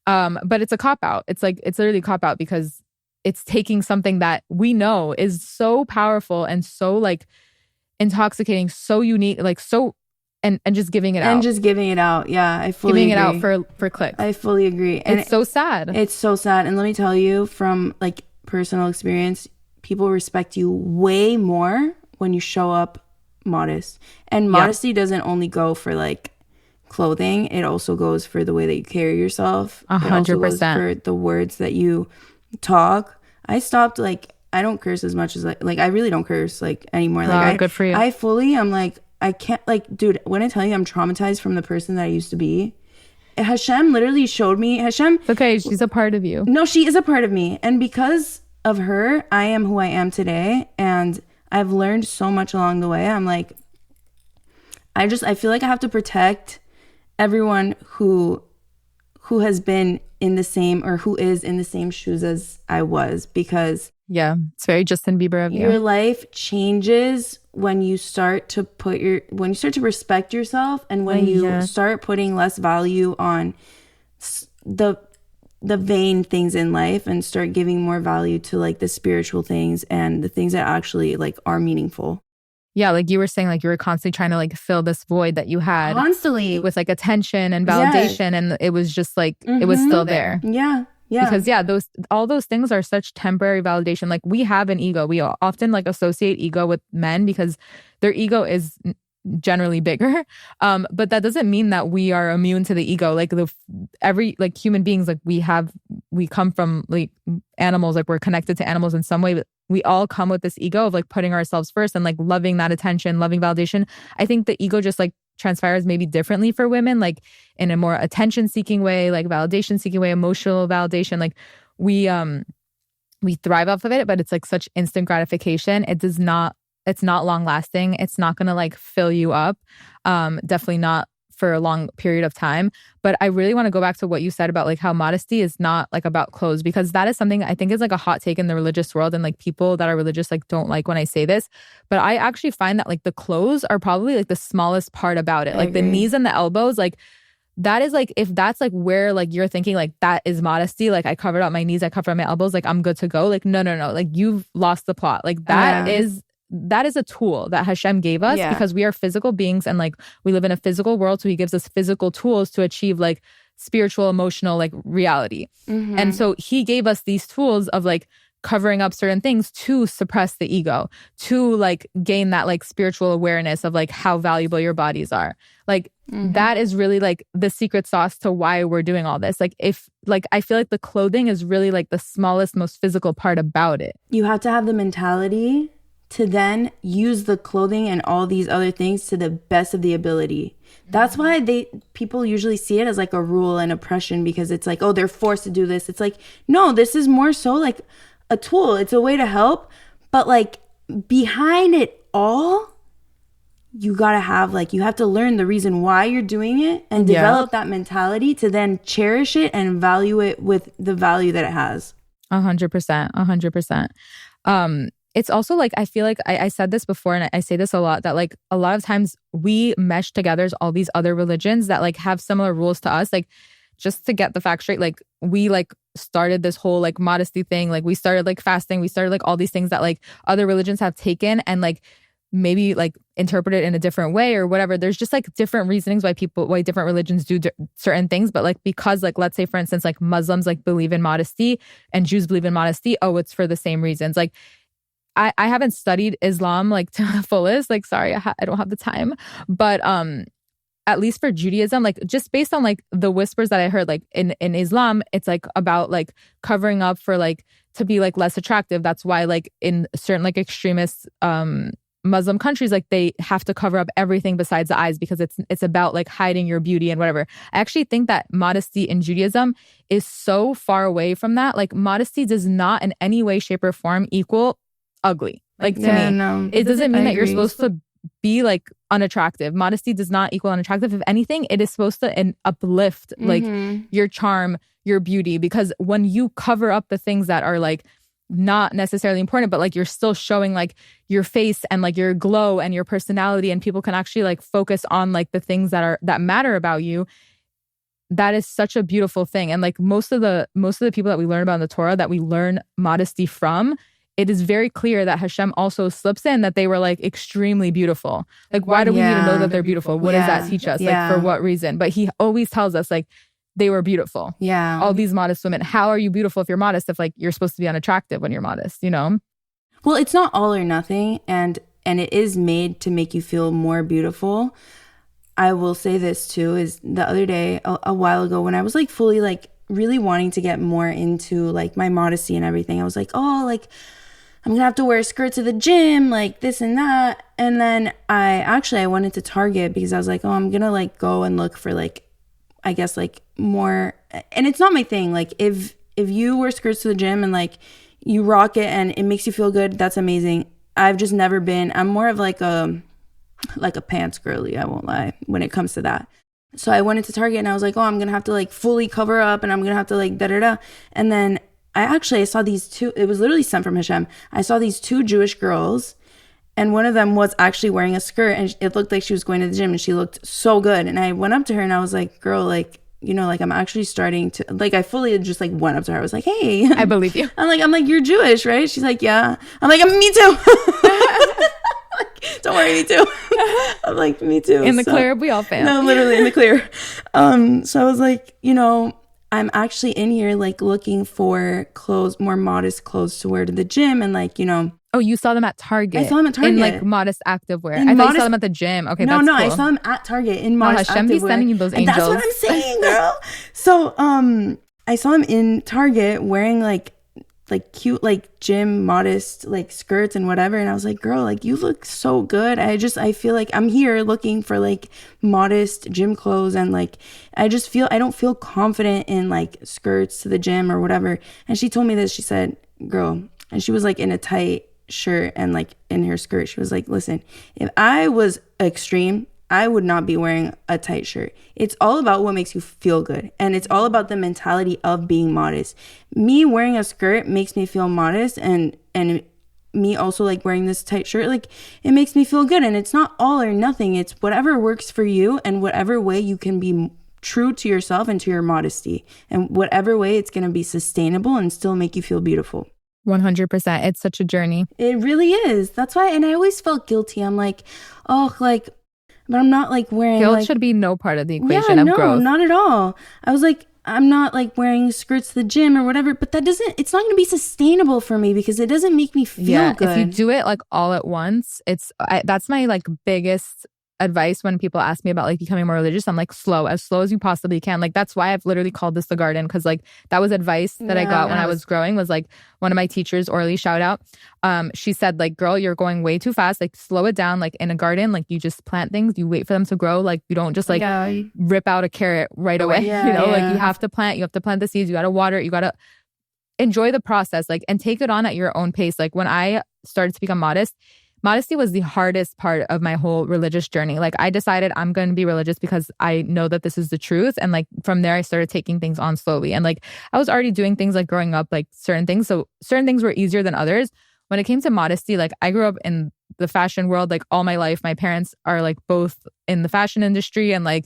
But it's a cop-out. It's like, it's literally a cop-out because it's taking something that we know is so powerful and so like intoxicating, so unique, like so, and just giving it out. And just giving it out. Yeah, I fully agree. Giving it out for clicks. I fully agree. And it's so sad. It's so sad. And let me tell you from like personal experience, people respect you way more when you show up modest. And modesty doesn't only go for like clothing. It also goes for the way that you carry yourself. 100%. It also goes for the words that you talk. I stopped, like, I don't curse as much as like I really don't curse like anymore. Wow, like good for you. I fully, I'm like, I can't, like, dude, when I tell you I'm traumatized from the person that I used to be, Hashem literally showed me. Hashem, it's okay, she's a part of you. No, she is a part of me, and because of her, I am who I am today, and I've learned so much along the way. I'm like, I feel like I have to protect everyone who has been in the same, or who is in the same shoes as I was, because it's very Justin Bieber of you. Your life changes when you start to respect yourself, and when you start putting less value on the vain things in life and start giving more value to like the spiritual things and the things that actually like are meaningful. Yeah, like you were saying, like you were constantly trying to like fill this void that you had constantly with like attention and validation, and it was just like it was still there. Yeah. Because all those things are such temporary validation. Like we have an ego. We often like associate ego with men because their ego is generally bigger. But that doesn't mean that we are immune to the ego. Like every like human beings, like we come from like animals. Like we're connected to animals in some way. But we all come with this ego of like putting ourselves first and like loving that attention, loving validation. I think the ego just like transpires maybe differently for women, like in a more attention seeking way, like validation seeking way, emotional validation. Like we we thrive off of it, but it's like such instant gratification. It's not long lasting. It's not going to like fill you up. Definitely not for a long period of time. But I really want to go back to what you said about like how modesty is not like about clothes, because that is something I think is like a hot take in the religious world. And like people that are religious like don't like when I say this, but I actually find that like the clothes are probably like the smallest part about it. Like the knees and the elbows, like that is like, if that's like where like you're thinking like that is modesty, like I covered up my knees, I covered up my elbows, like I'm good to go. Like no, like you've lost the plot. Like that is a tool that Hashem gave us because we are physical beings and like we live in a physical world. So he gives us physical tools to achieve like spiritual, emotional, like reality. And so he gave us these tools of like covering up certain things to suppress the ego, to like gain that like spiritual awareness of like how valuable your bodies are. Like that is really like the secret sauce to why we're doing all this. Like if like I feel like the clothing is really like the smallest, most physical part about it. You have to have the mentality to then use the clothing and all these other things to the best of the ability. That's why people usually see it as like a rule and oppression, because it's like, oh, they're forced to do this. It's like, no, this is more so like a tool. It's a way to help. But like behind it all, you gotta have like, you have to learn the reason why you're doing it and develop that mentality to then cherish it and value it with the value that it has. 100%. It's also like, I feel like I said this before and I say this a lot, that like a lot of times we mesh together all these other religions that like have similar rules to us. Like just to get the facts straight, like we like started this whole like modesty thing. Like we started like fasting. We started like all these things that like other religions have taken and like maybe like interpret it in a different way or whatever. There's just like different reasonings why different religions do certain things. But like, because like, let's say for instance, like Muslims like believe in modesty and Jews believe in modesty. Oh, it's for the same reasons. Like I haven't studied Islam like to the fullest. Like, sorry, I don't have the time. But at least for Judaism, like just based on like the whispers that I heard, like in Islam, it's like about like covering up for like to be like less attractive. That's why like in certain like extremist Muslim countries, like they have to cover up everything besides the eyes because it's about like hiding your beauty and whatever. I actually think that modesty in Judaism is so far away from that. Like modesty does not in any way, shape, or form equal ugly. Like to me, no, it doesn't mean that you're supposed to be like unattractive. Modesty does not equal unattractive. If anything, it is supposed to uplift like your charm, your beauty, because when you cover up the things that are like not necessarily important, but like you're still showing like your face and like your glow and your personality, and people can actually like focus on like the things that matter about you. That is such a beautiful thing. And like most of the people that we learn about in the Torah that we learn modesty from, it is very clear that Hashem also slips in that they were like extremely beautiful. Like, why do we need to know that they're beautiful? What does that teach us? Like, for what reason? But he always tells us like they were beautiful. Yeah. All these modest women. How are you beautiful if you're modest, if like you're supposed to be unattractive when you're modest, you know? Well, it's not all or nothing. And it is made to make you feel more beautiful. I will say this too, is the other day, a while ago, when I was like fully like really wanting to get more into like my modesty and everything, I was like, oh, like I'm gonna have to wear a skirt to the gym, like this and that. And then I went into Target because I was like, oh, I'm gonna like go and look for like, I guess like more, and it's not my thing. Like if you wear skirts to the gym and like you rock it and it makes you feel good, that's amazing. I've just never been, I'm more of like a pants girly, I won't lie, when it comes to that. So I went into Target and I was like, oh, I'm gonna have to like fully cover up and I'm gonna have to like da-da-da. And then I saw these two, it was literally sent from Hashem. I saw these two Jewish girls, and one of them was actually wearing a skirt, and it looked like she was going to the gym, and she looked so good. And I went up to her and I was like, girl, like, you know, like I'm actually starting to, like, I fully just like went up to her. I was like, hey. I believe you. I'm like, you're Jewish, right? She's like, yeah. I'm like, me too. Don't worry, me too. I'm like, me too. In the clear, we all fail. No, literally in the clear. So I was like, you know, I'm actually in here like looking for clothes, more modest clothes to wear to the gym, and like, you know. Oh, you saw them at Target? I saw them at Target. In like modest activewear. I thought you saw them at the gym. Okay, that's cool. I saw them at Target in modest Hashem be sending you those angels. And that's what I'm saying, girl. So I saw them in Target wearing like like cute like gym modest like skirts and whatever, and I was like, girl, like you look so good. I feel like I'm here looking for like modest gym clothes, and like I don't feel confident in like skirts to the gym or whatever. And she told me this. She said, girl, and she was like in a tight shirt and like in her skirt, she was like, listen, if I was extreme, I would not be wearing a tight shirt. It's all about what makes you feel good. And it's all about the mentality of being modest. Me wearing a skirt makes me feel modest, and me also like wearing this tight shirt, like it makes me feel good. And it's not all or nothing. It's whatever works for you and whatever way you can be true to yourself and to your modesty. And whatever way it's going to be sustainable and still make you feel beautiful. 100%. It's such a journey. It really is. That's why. And I always felt guilty. I'm like, oh, like, but I'm not like wearing guilt like, should be no part of the equation of growth. No, not at all. I was like, I'm not like wearing skirts to the gym or whatever, but it's not going to be sustainable for me because it doesn't make me feel good. If you do it like all at once, that's my like biggest advice when people ask me about like becoming more religious. I'm like, as slow as you possibly can. Like that's why I've literally called this the garden, because like that was advice that I got when I was growing. Was like one of my teachers, Orly, shout out, she said like, girl, you're going way too fast, like slow it down. Like in a garden, like you just plant things, you wait for them to grow, like you don't just like rip out a carrot right away. Like you have to plant the seeds, you got to water it, you got to enjoy the process, like, and take it on at your own pace. Like when I started to become modesty was the hardest part of my whole religious journey. Like I decided I'm going to be religious because I know that this is the truth. And like from there, I started taking things on slowly. And like I was already doing things like growing up, like certain things. So certain things were easier than others. When it came to modesty, like I grew up in the fashion world, like all my life. My parents are like both in the fashion industry. And like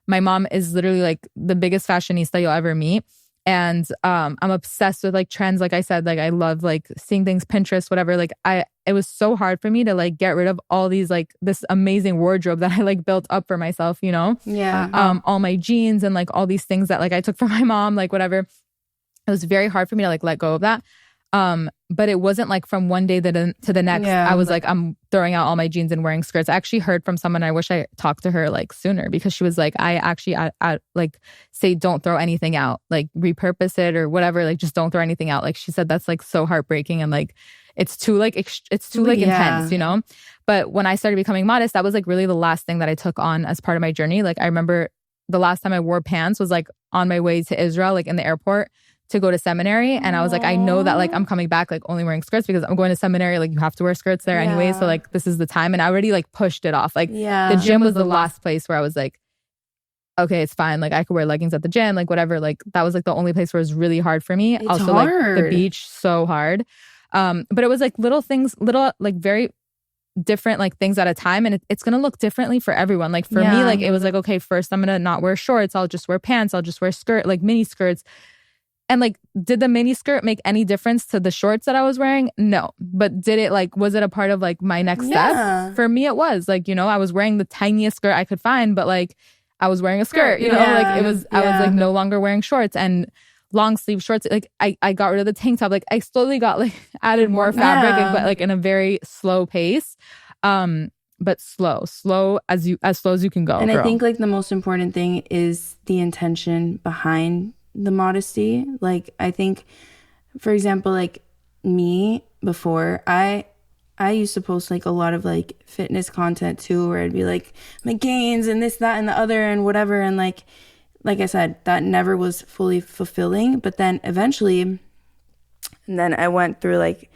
my mom is literally like the biggest fashionista you'll ever meet. And I'm obsessed with like trends. Like I said, like I love like seeing things, Pinterest, whatever. Like it was so hard for me to like get rid of all these like this amazing wardrobe that I like built up for myself, you know? Yeah. All my jeans and like all these things that like I took from my mom, like whatever. It was very hard for me to like let go of that. But it wasn't like from one day to the next. I was like, I'm throwing out all my jeans and wearing skirts. I actually heard from someone, I wish I talked to her like sooner, because she was like, I actually I like say, don't throw anything out, like repurpose it or whatever. Like just don't throw anything out. Like she said, that's like so heartbreaking. And like, it's too like, intense, you know? But when I started becoming modest, that was like really the last thing that I took on as part of my journey. Like I remember the last time I wore pants was like on my way to Israel, like in the airport, to go to seminary. And I was like, I know that like I'm coming back like only wearing skirts because I'm going to seminary. Like you have to wear skirts there anyway. So like this is the time. And I already like pushed it off. Like the gym was the last place where I was like, okay, it's fine. Like I could wear leggings at the gym, like whatever. Like that was like the only place where it was really hard for me. It's also hard. like the beach, so hard. But it was like little things, like very different like things at a time, and it's gonna look differently for everyone. Like for me, like it was like, okay, first I'm gonna not wear shorts, I'll just wear pants, I'll just wear skirt, like mini skirts. And like, did the mini skirt make any difference to the shorts that I was wearing? No. But did it like, was it a part of like my next step? For me, it was like, you know, I was wearing the tiniest skirt I could find, but like I was wearing a skirt, you know, like it was, I was like no longer wearing shorts and long sleeve shorts. Like I got rid of the tank top. Like I slowly got like added more fabric, but like in a very slow pace. But slow as slow as you can go. And girl. I think like the most important thing is the intention behind the modesty. Like I think, for example, like me before, I used to post like a lot of like fitness content too, where I'd be like my gains and this, that, and the other and whatever. And like I said, that never was fully fulfilling. But then eventually, and then I went through like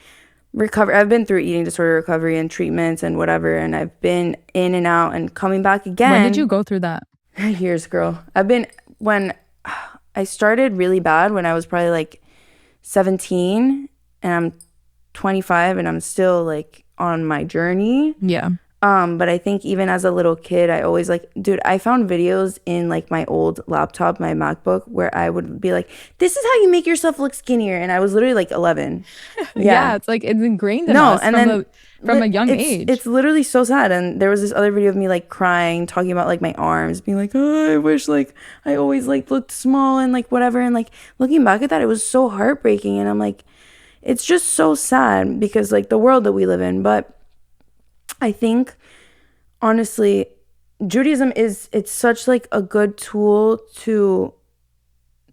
recovery. I've been through eating disorder recovery and treatments and whatever. And I've been in and out and coming back again. When did you go through that? Years, girl. When I started really bad when I was probably like 17, and I'm 25 and I'm still like on my journey. Yeah. But I think even as a little kid, I always like, dude, I found videos in like my old laptop, my MacBook, where I would be like, this is how you make yourself look skinnier. And I was literally like 11. Yeah, it's like it's ingrained in us from a young age. It's literally so sad. And there was this other video of me like crying, talking about like my arms, being like, oh, I wish like I always like looked small and like whatever. And like looking back at that, it was so heartbreaking. And I'm like, it's just so sad because like the world that we live in. But I think honestly, Judaism it's such like a good tool to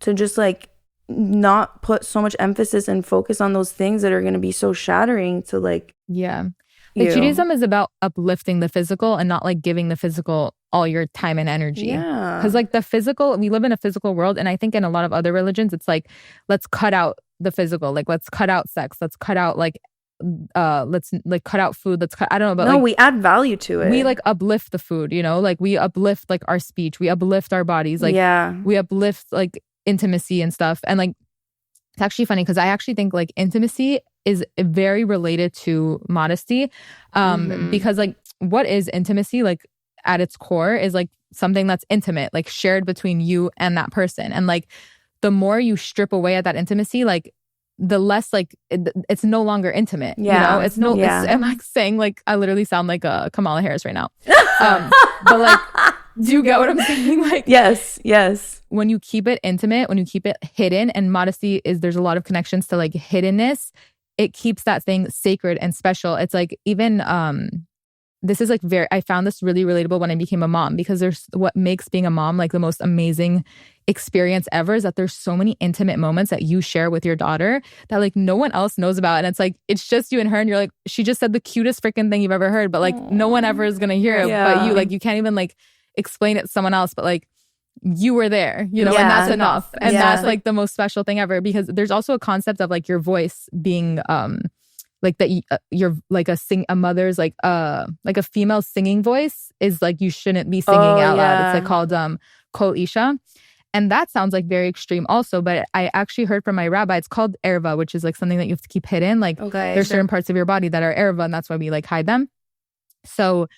just like not put so much emphasis and focus on those things that are going to be so shattering to like like Judaism is about uplifting the physical and not like giving the physical all your time and energy. Because like the physical, we live in a physical world, and I think in a lot of other religions it's like, let's cut out the physical, like let's cut out sex, let's cut out like let's like cut out food, let's cut, I don't know, but no, like we add value to it. We like uplift the food, you know, like we uplift like our speech, we uplift our bodies, like we uplift like intimacy and stuff. And like it's actually funny because I actually think like intimacy is very related to modesty, because like what is intimacy, like at its core is like something that's intimate, like shared between you and that person. And like the more you strip away at that intimacy, like the less like it's no longer intimate. You know, it's no. Am I saying like I literally sound like Kamala Harris right now? But like, do you get what I'm saying? Like, yes. When you keep it intimate, when you keep it hidden, and modesty is, there's a lot of connections to like hiddenness. It keeps that thing sacred and special. It's like even this is like I found this really relatable when I became a mom, because there's what makes being a mom like the most amazing experience ever is that there's so many intimate moments that you share with your daughter that like no one else knows about. And it's like, it's just you and her, and you're like, she just said the cutest freaking thing you've ever heard, but like no one ever is gonna hear it but you. Like you can't even like explain it to someone else, but like you were there, you know, and that's enough. And that's like the most special thing ever, because there's also a concept of like your voice being like that you're like a mother's like a female singing voice is like, you shouldn't be singing out loud. It's like called kol isha. And that sounds like very extreme also, but I actually heard from my rabbi, it's called erva, which is like something that you have to keep hidden. Like there's certain parts of your body that are erva, and that's why we like hide them. So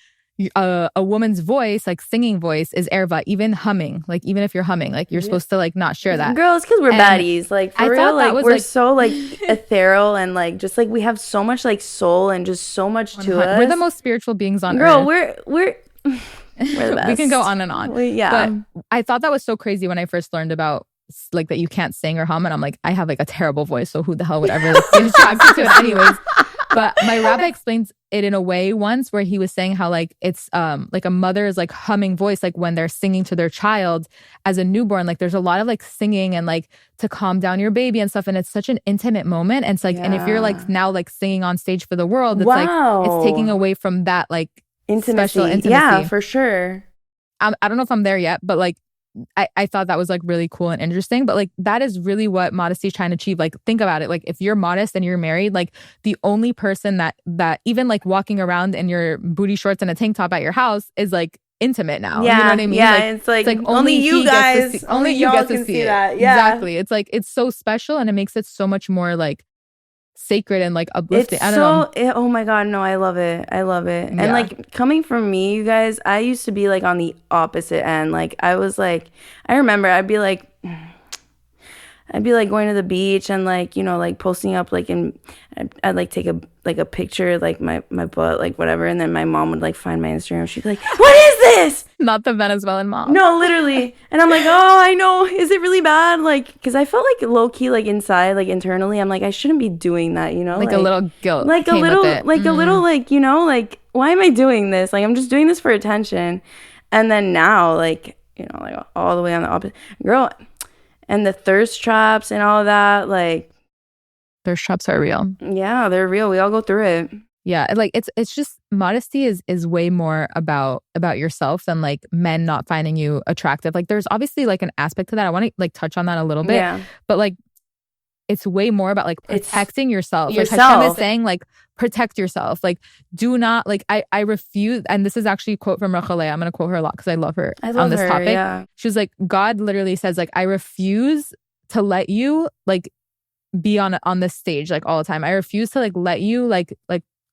a woman's voice, like singing voice, is erva. Even humming, like even if you're humming, like you're supposed to like not share that. Girls, because we're baddies, like for real, like we're like, so like ethereal and like just like we have so much like soul and just so much to us. We're the most spiritual beings on earth. We're the best. We can go on and on. But I thought that was so crazy when I first learned about like that you can't sing or hum, and I'm like, I have like a terrible voice, so who the hell would ever like, be attracted to it anyways. But my rabbi explains it in a way once where he was saying how like it's like a mother's like humming voice, like when they're singing to their child as a newborn, like there's a lot of like singing and like to calm down your baby and stuff, and it's such an intimate moment. And it's like, and if you're like now like singing on stage for the world, it's like it's taking away from that like special intimacy. Yeah, for sure. I don't know if I'm there yet, but like I thought that was like really cool and interesting. But like that is really what modesty is trying to achieve. Like think about it. Like if you're modest and you're married, like the only person that even like walking around in your booty shorts and a tank top at your house is like intimate now. Yeah, you know what I mean? Yeah, it's like only you guys, only you get to see that. Yeah, exactly. It's like it's so special, and it makes it so much more like sacred and like uplifting. I don't know. Oh my God, no, I love it. And like coming from me, you guys, I used to be like on the opposite end. Like I was like, I remember I'd be like going to the beach and like, you know, like posting up like I'd like take a picture like my butt, like whatever, and then my mom would like find my Instagram. She'd be like, what is this? Not the Venezuelan mom. No, literally. And I'm like, oh, I know. Is it really bad? Like, because I felt like low key, like inside, like internally, I'm like, I shouldn't be doing that, you know? Like a little guilt. Like a little, like, you know, like, why am I doing this? Like, I'm just doing this for attention. And then now, like, you know, like all the way on the opposite. Girl, and the thirst traps and all that, like. Thirst traps are real. Yeah, they're real. We all go through it. Yeah, like it's just modesty is way more about yourself than like men not finding you attractive. Like there's obviously like an aspect to that. I want to like touch on that a little bit. Yeah. But like it's way more about like protecting yourself. Like Hashem is saying like protect yourself. Like do not like I refuse. And this is actually a quote from Rachalea. I'm going to quote her a lot because I love her on this topic. Yeah. She was like, God literally says like, I refuse to let you like be on this stage like all the time. I refuse to like let you like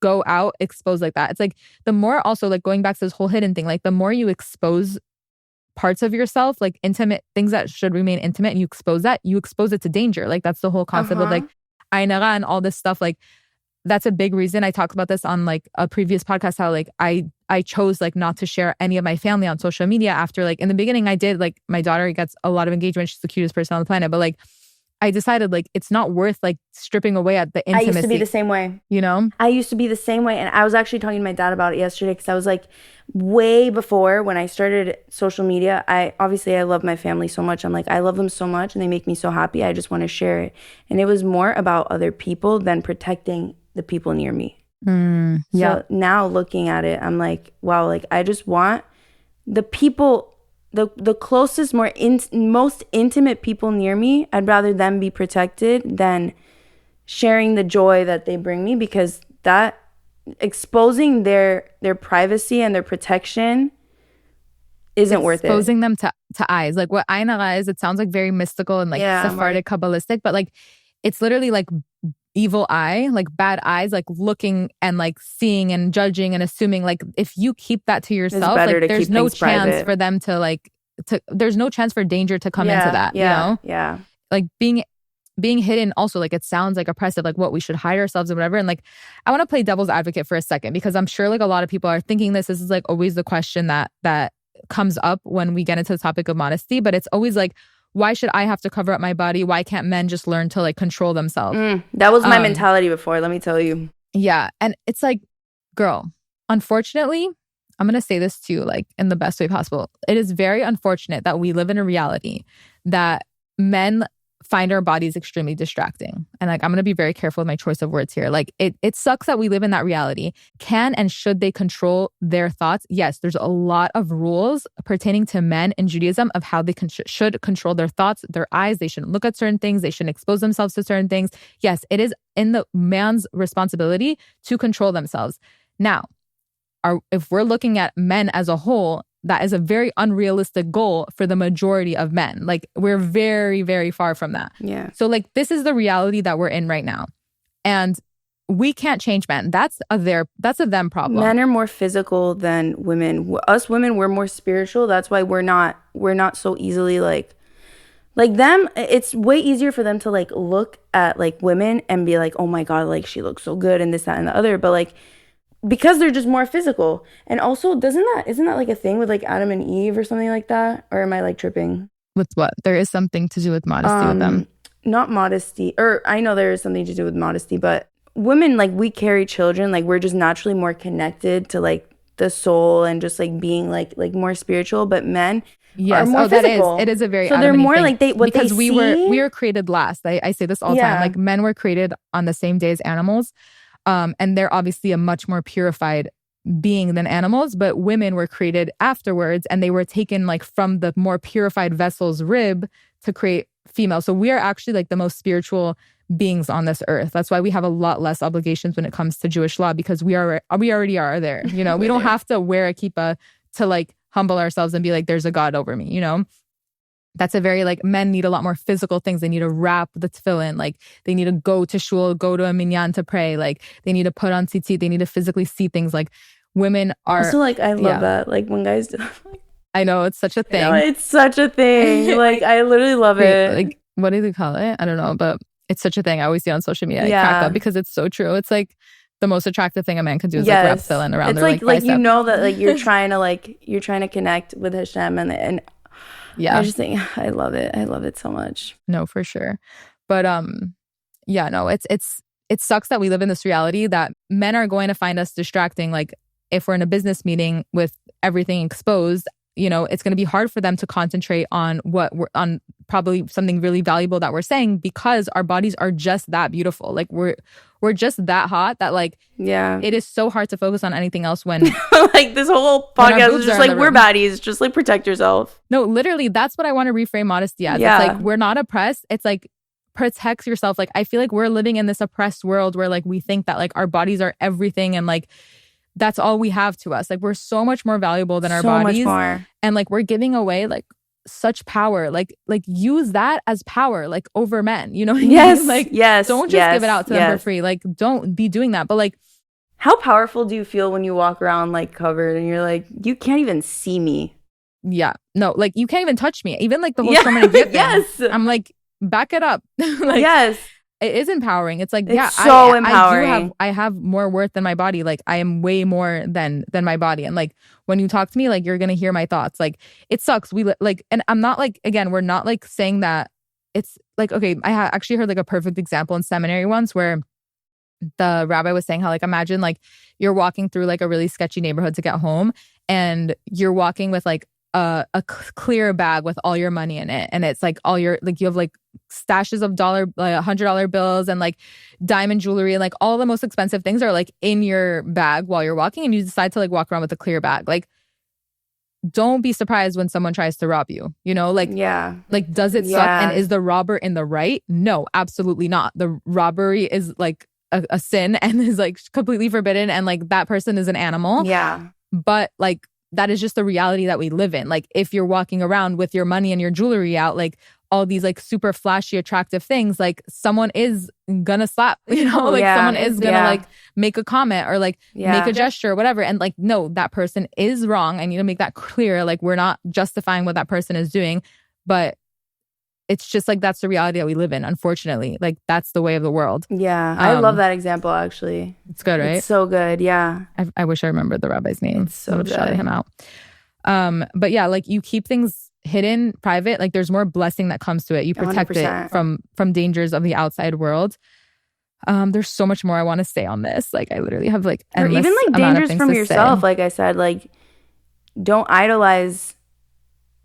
go out exposed like that. It's like the more also like going back to this whole hidden thing, like the more you expose parts of yourself, like intimate things that should remain intimate, and you expose it to danger. Like that's the whole concept of like Ayn Hara and all this stuff. Like that's a big reason I talked about this on like a previous podcast, how like I chose like not to share any of my family on social media after like in the beginning I did. Like my daughter gets a lot of engagement. She's the cutest person on the planet, but like I decided like it's not worth like stripping away at the intimacy. I used to be the same way. You know? I used to be the same way. And I was actually talking to my dad about it yesterday because I was like, way before when I started social media, I love my family so much. I'm like, I love them so much and they make me so happy. I just want to share it. And it was more about other people than protecting the people near me. So now looking at it, I'm like, wow, like I just want the people, the closest, most intimate people near me, I'd rather them be protected than sharing the joy that they bring me, because that exposing their privacy and their protection isn't worth it. Exposing them to eyes. Like what Ain Ara is, it sounds like very mystical and like Sephardic Kabbalistic, but like it's literally like evil eye, like bad eyes, like looking and like seeing and judging and assuming. Like if you keep that to yourself, like there's no chance for them to like, there's no chance for danger to come into that, you know? Yeah. Like being hidden also, like it sounds like oppressive, like what we should hide ourselves and whatever. And like I want to play devil's advocate for a second, because I'm sure like a lot of people are thinking this is like always the question that comes up when we get into the topic of modesty. But it's always like, why should I have to cover up my body? Why can't men just learn to like control themselves? That was my mentality before, let me tell you. Yeah. And it's like, girl, unfortunately, I'm going to say this to you like in the best way possible. It is very unfortunate that we live in a reality that men find our bodies extremely distracting. And like, I'm going to be very careful with my choice of words here. Like it sucks that we live in that reality. Can and should they control their thoughts? Yes, there's a lot of rules pertaining to men in Judaism of how they should control their thoughts, their eyes. They shouldn't look at certain things. They shouldn't expose themselves to certain things. Yes, it is in the man's responsibility to control themselves. Now, if we're looking at men as a whole, that is a very unrealistic goal for the majority of men. Like we're very, very far from that. Yeah. So like this is the reality that we're in right now. And we can't change men. That's a them problem. Men are more physical than women. Us women, we're more spiritual. That's why we're not so easily like them. It's way easier for them to like look at like women and be like, oh my God, like she looks so good and this, that, and the other. But like, because they're just more physical. And also, isn't that like a thing with like Adam and Eve or something like that? Or am I like tripping? With what? There is something to do with modesty with them. Not modesty. Or I know there is something to do with modesty, but women, like we carry children, like we're just naturally more connected to like the soul and just like being like more spiritual. But men are more physical. It is a very so they're more thing. Like because we we were created last. I say this all the time. Like men were created on the same day as animals. And they're obviously a much more purified being than animals, but women were created afterwards and they were taken like from the more purified vessel's rib to create female. So we are actually like the most spiritual beings on this earth. That's why we have a lot less obligations when it comes to Jewish law, because we already are there. You know, we don't have to wear a kippah to like humble ourselves and be like, there's a God over me, you know? That's a very like, men need a lot more physical things. They need to wrap the tefillin. Like they need to go to shul, go to a minyan to pray. Like they need to put on tzitzit. They need to physically see things. Like women are. Also, like I love that. Like when guys do. I know it's such a thing. It's such a thing. Like I literally love it. Like what do they call it? I don't know, but it's such a thing. I always see it on social media. I crack up because it's so true. It's like the most attractive thing a man can do is like wrap tefillin around their bicep. Like you know that like you're trying to connect with Hashem and. Yeah, I just think I love it. I love it so much. No, for sure. But yeah, no, it sucks that we live in this reality that men are going to find us distracting. Like if we're in a business meeting with everything exposed, you know, it's going to be hard for them to concentrate on on probably something really valuable that we're saying, because our bodies are just that beautiful. Like we're just that hot that like, it is so hard to focus on anything else when like this whole podcast is just like, we're baddies, just like protect yourself. No, literally, that's what I want to reframe modesty as. It's like, we're not oppressed. It's like, protect yourself. Like, I feel like we're living in this oppressed world where like we think that like our bodies are everything and like that's all we have to us. Like we're so much more valuable than our bodies. So much more. And like we're giving away like such power. Like use that as power, like over men. You know what I mean? Like don't just give it out to them for free. Like don't be doing that. But like, how powerful do you feel when you walk around like covered and you're like, you can't even see me? Yeah. No, like you can't even touch me. Even like the whole Shomrei Gifin. I'm like, back it up. Like, it is empowering. It's like, it's so empowering. I have more worth than my body. Like I am way more than my body. And like when you talk to me, like you're gonna hear my thoughts. Like it sucks. We like, and I'm not like, again, we're not like saying that it's like, okay, I actually heard like a perfect example in seminary once where the rabbi was saying how like, imagine like you're walking through like a really sketchy neighborhood to get home, and you're walking with like a clear bag with all your money in it, and it's like all your like you have like stashes of $100 bills and like diamond jewelry and like all the most expensive things are like in your bag while you're walking, and you decide to like walk around with a clear bag. Like, don't be surprised when someone tries to rob you, you know, like, like, does it suck? And is the robber in the right? No, absolutely not. The robbery is like a sin and is like completely forbidden, and like that person is an animal. But like that is just the reality that we live in. Like, if you're walking around with your money and your jewelry out, like all these like super flashy, attractive things, like someone is gonna slap, you know, like someone is gonna like make a comment or like make a gesture or whatever. And like, no, that person is wrong. I need to make that clear. Like, we're not justifying what that person is doing, but it's just like, that's the reality that we live in, unfortunately. Like, that's the way of the world. I love that example, actually. It's good, right? It's so good, I wish I remembered the rabbi's name. It's so I would have shouted him out. But yeah, like, you keep things hidden, private, like there's more blessing that comes to it. You protect 100%. It from dangers of the outside world. There's so much more I want to say on this. Like, I literally have like endless, or even like dangers from yourself. Say. Like I said, like, don't idolize,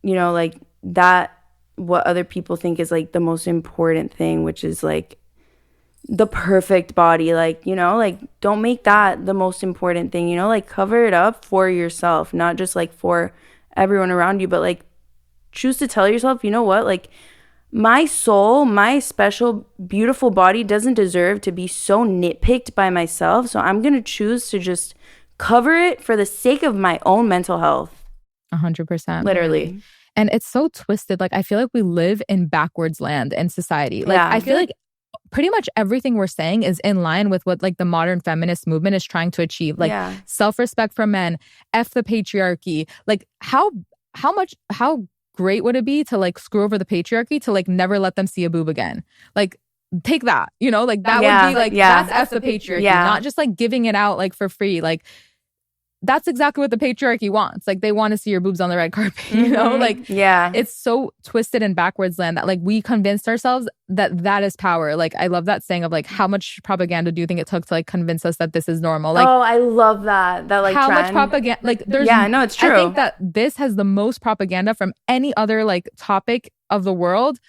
you know, like that, what other people think is like the most important thing, which is like the perfect body. Like, you know, like, don't make that the most important thing, you know, like cover it up for yourself, not just like for everyone around you, but like choose to tell yourself, you know what, like, my soul, my special, beautiful body doesn't deserve to be so nitpicked by myself. So I'm going to choose to just cover it for the sake of my own mental health. 100%. Literally. And it's so twisted. Like, I feel like we live in backwards land in society. Like, I feel like pretty much everything we're saying is in line with what like the modern feminist movement is trying to achieve. Like, self-respect for men, F the patriarchy. Like, how great would it be to like screw over the patriarchy to like never let them see a boob again? Like, take that, you know, like that would be like, that's F the patriarchy, not just like giving it out like for free. Like, that's exactly what the patriarchy wants. Like, they want to see your boobs on the red carpet, you know? Like, it's so twisted and backwards land that like we convinced ourselves that that is power. Like, I love that saying of like, how much propaganda do you think it took to like convince us that this is normal? Like, oh, I love that like how trend. Much propaganda? Like, there's no, it's true. I think that this has the most propaganda from any other like topic of the world,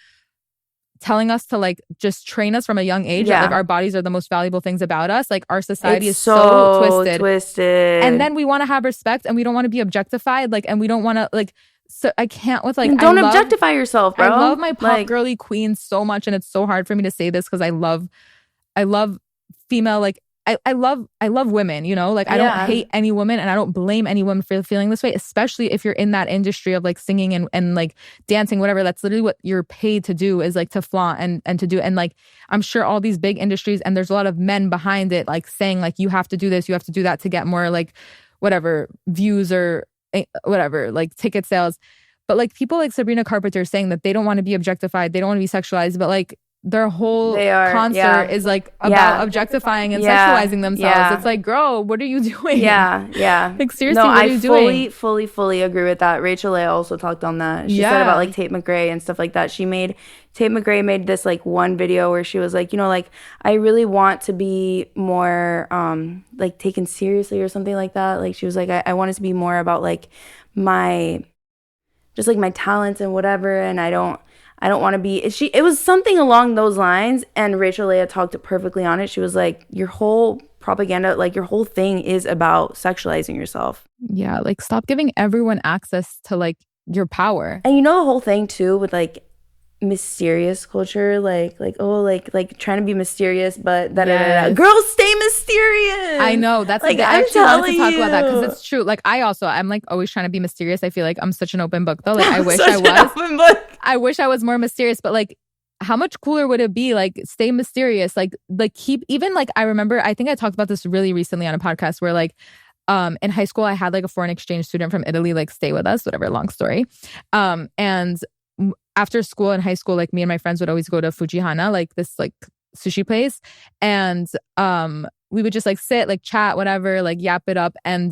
telling us to like just train us from a young age that like our bodies are the most valuable things about us. Like, our society is so twisted. And then we want to have respect, and we don't want to be objectified. Like, and we don't want to like, so I can't with like, don't objectify yourself, bro. I love my pop girly queen so much, and it's so hard for me to say this because I love female, like, I love women, you know, like I don't hate any woman, and I don't blame any woman for feeling this way, especially if you're in that industry of like singing and like dancing, whatever. That's literally what you're paid to do, is like to flaunt and to do. And like, I'm sure all these big industries, and there's a lot of men behind it, like saying like, you have to do this, you have to do that to get more like whatever views or whatever, like ticket sales. But like people like Sabrina Carpenter saying that they don't want to be objectified, they don't want to be sexualized, but like their whole concert is like about objectifying and sexualizing themselves. It's like, girl, what are you doing? Like, seriously, what are you doing? I fully agree with that. Rachel Leigh also talked on that. She said about like Tate McRae and stuff like that. Tate McRae made this like one video where she was like, you know, like, I really want to be more like taken seriously or something like that. Like, she was like, I want it to be more about like my just like my talents and whatever, and I don't want to be, it was something along those lines. And Rachel Leigh talked perfectly on it. She was like, your whole propaganda, like your whole thing is about sexualizing yourself. Yeah, like, stop giving everyone access to like your power. And you know the whole thing too with like mysterious culture, like oh, like trying to be mysterious, but girls stay mysterious. I know, that's like, I actually wanted to talk about that because it's true. Like, I'm like always trying to be mysterious. I feel like I'm such an open book though. Like, I wish I was. I wish I was more mysterious, but like, how much cooler would it be? Like, stay mysterious. Like keep, even like, I remember, I think I talked about this really recently on a podcast where like, in high school, I had like a foreign exchange student from Italy, like stay with us, whatever, long story. And after school in high school, like me and my friends would always go to Fujihana, like this like sushi place. And we would just like sit, like chat, whatever, like yap it up. And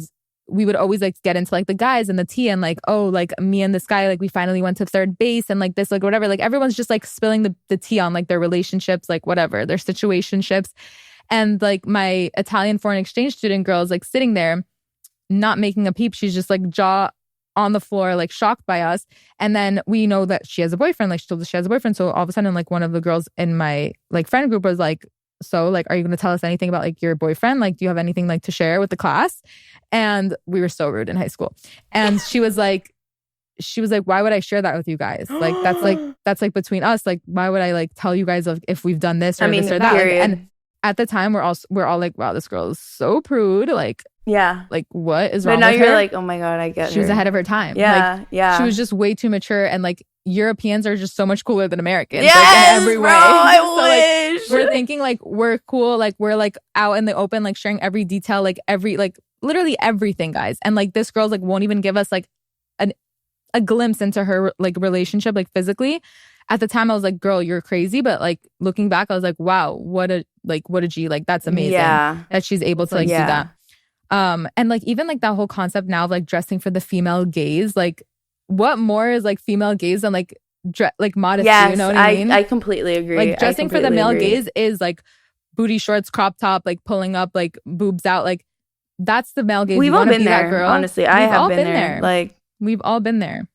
we would always like get into like the guys and the tea and like, oh, like me and this guy, like we finally went to third base and like this, like whatever. Like everyone's just like spilling the tea on like their relationships, like whatever, their situationships. And like my Italian foreign exchange student girl is like sitting there, not making a peep. She's just like jaw on the floor, like shocked by us. And then we know that she has a boyfriend. Like she told us she has a boyfriend. So all of a sudden, like one of the girls in my like friend group was like, so like, are you going to tell us anything about like your boyfriend? Like, do you have anything like to share with the class? And we were so rude in high school. And she was like, why would I share that with you guys? Like, that's like between us. Like, why would I like tell you guys if we've done this or this or that? Like, and at the time we're all like, wow, this girl is so prude. Like, yeah. Like, what is wrong with her? But now you're like, oh my God, I get She was ahead of her time. Yeah. Like, yeah. She was just way too mature. And like, Europeans are just so much cooler than Americans. Yes, like, in every way. I wish. Like, we're thinking like we're cool. Like we're like out in the open, like sharing every detail, like literally everything, guys. And like this girl's like won't even give us like a glimpse into her like relationship, like physically. At the time I was like, girl, you're crazy. But like looking back, I was like, wow, what a G. Like that's amazing that she's able to like do that. And like even like that whole concept now of like dressing for the female gaze, like what more is like female gaze than like like modesty? Yes, you know what I mean? I completely agree. Like dressing for the male gaze is like booty shorts, crop top, like pulling up, like boobs out. Like that's the male gaze. We've all been there, girl. honestly. I have been there. Like we've all been there.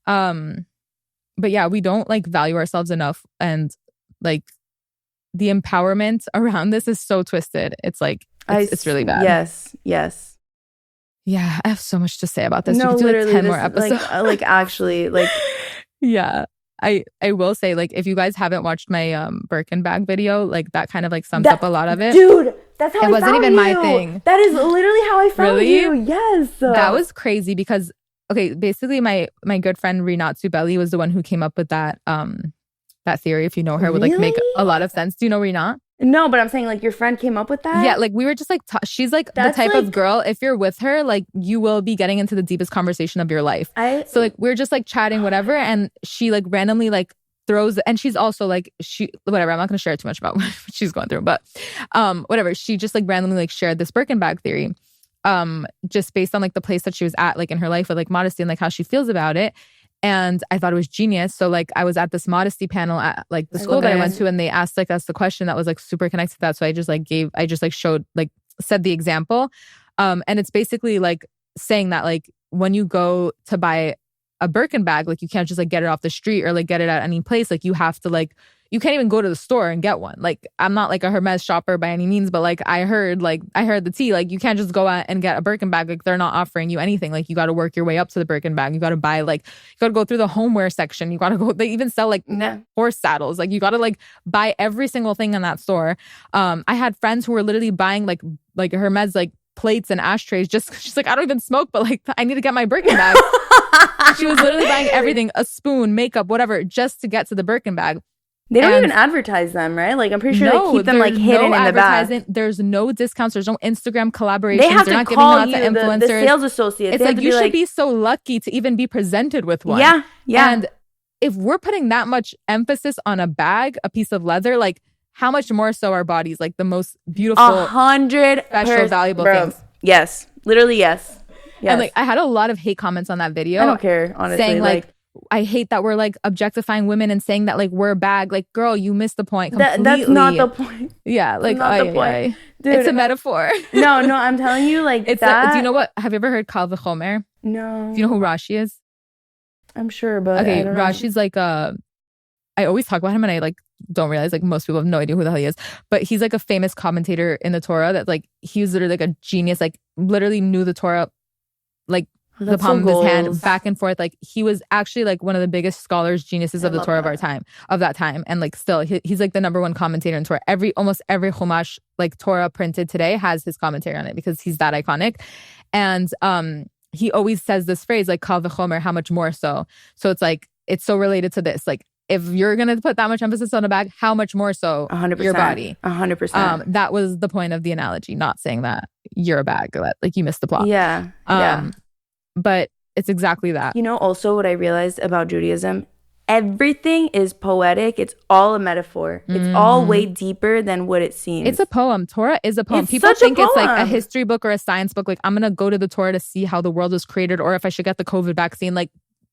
But yeah, we don't like value ourselves enough, and like the empowerment around this is so twisted. It's like it's really bad. Yes. Yeah, I have so much to say about this. No, we could do literally, like 10 more episodes. Like actually, like yeah. I will say, like, if you guys haven't watched my Birkin bag video, like that kind of like sums up a lot of it. Dude, that's how it wasn't even my thing. That is literally how I found really? you. Yes. That was crazy because basically my good friend Rinatsu Belli was the one who came up with that theory, if you know her, would like make a lot of sense. Do you know Rinat? No, but I'm saying like your friend came up with that? Yeah, like we were just like, she's like the type of girl, if you're with her, like you will be getting into the deepest conversation of your life. So like we're just like chatting, whatever. And she like randomly like throws, and she's also like, whatever, I'm not going to share too much about what she's going through, but whatever. She just like randomly like shared this Birkin bag theory just based on like the place that she was at like in her life with like modesty and like how she feels about it. And I thought it was genius. So like I was at this modesty panel at like the school that I went to, and they asked like us the question that was like super connected to that. So I just showed like said the example. And it's basically like saying that like when you go to buy a Birkin bag, like you can't just like get it off the street or like get it at any place. Like you have to like, you can't even go to the store and get one. Like I'm not like a Hermes shopper by any means, but like I heard the tea. Like you can't just go out and get a Birkin bag. Like they're not offering you anything. Like you got to work your way up to the Birkin bag. You got to buy like, you got to go through the homeware section. You got to go, they even sell like horse saddles. Like you got to like buy every single thing in that store. I had friends who were literally buying like Hermes like plates and ashtrays. Just she's like, I don't even smoke, but like I need to get my Birkin bag. She was literally buying everything, a spoon, makeup, whatever, just to get to the Birkin bag. They don't even advertise them, right? Like I'm pretty sure they keep them like hidden in the back. There's no discounts. There's no Instagram collaborations. They have They're to not call giving you out to influencers. The sales associates. It's like you should be so lucky to even be presented with one. Yeah. And if we're putting that much emphasis on a bag, a piece of leather, like how much more so our bodies, like the most beautiful, 100 special, valuable things. Yes, literally yes. And like I had a lot of hate comments on that video. I don't care, honestly. Saying like I hate that we're like objectifying women and saying that like we're a bag. Like, girl, you missed the point completely. That's not the point. Yeah, like not the point. Dude, it's a metaphor. No, I'm telling you, like it's that. Do you know what? Have you ever heard Kal V'chomer? No. Do you know who Rashi is? I'm sure, but okay, Rashi's like I always talk about him, and I like don't realize like most people have no idea who the hell he is. But he's like a famous commentator in the Torah that like he was literally like a genius, like literally knew the Torah like the palm of his hand back and forth. Like he was actually like one of the biggest scholars, geniuses of the Torah of that time. And like still he's like the number one commentator in Torah. Almost every Chumash like Torah printed today has his commentary on it because he's that iconic. And he always says this phrase like Kal V'chomer, how much more so. So it's like it's so related to this. Like if you're gonna put that much emphasis on a bag, how much more so 100%, your body? 100%. That was the point of the analogy, not saying that you're a bag, that like you missed the plot. Yeah. But it's exactly that. You know, also what I realized about Judaism, everything is poetic. It's all a metaphor. It's all way deeper than what it seems. It's a poem. Torah is a poem. It's People such a think it's like a poem. history book or a science book. Like, I'm going to go to the Torah to see how the world was created, or if I should get the COVID vaccine. Like,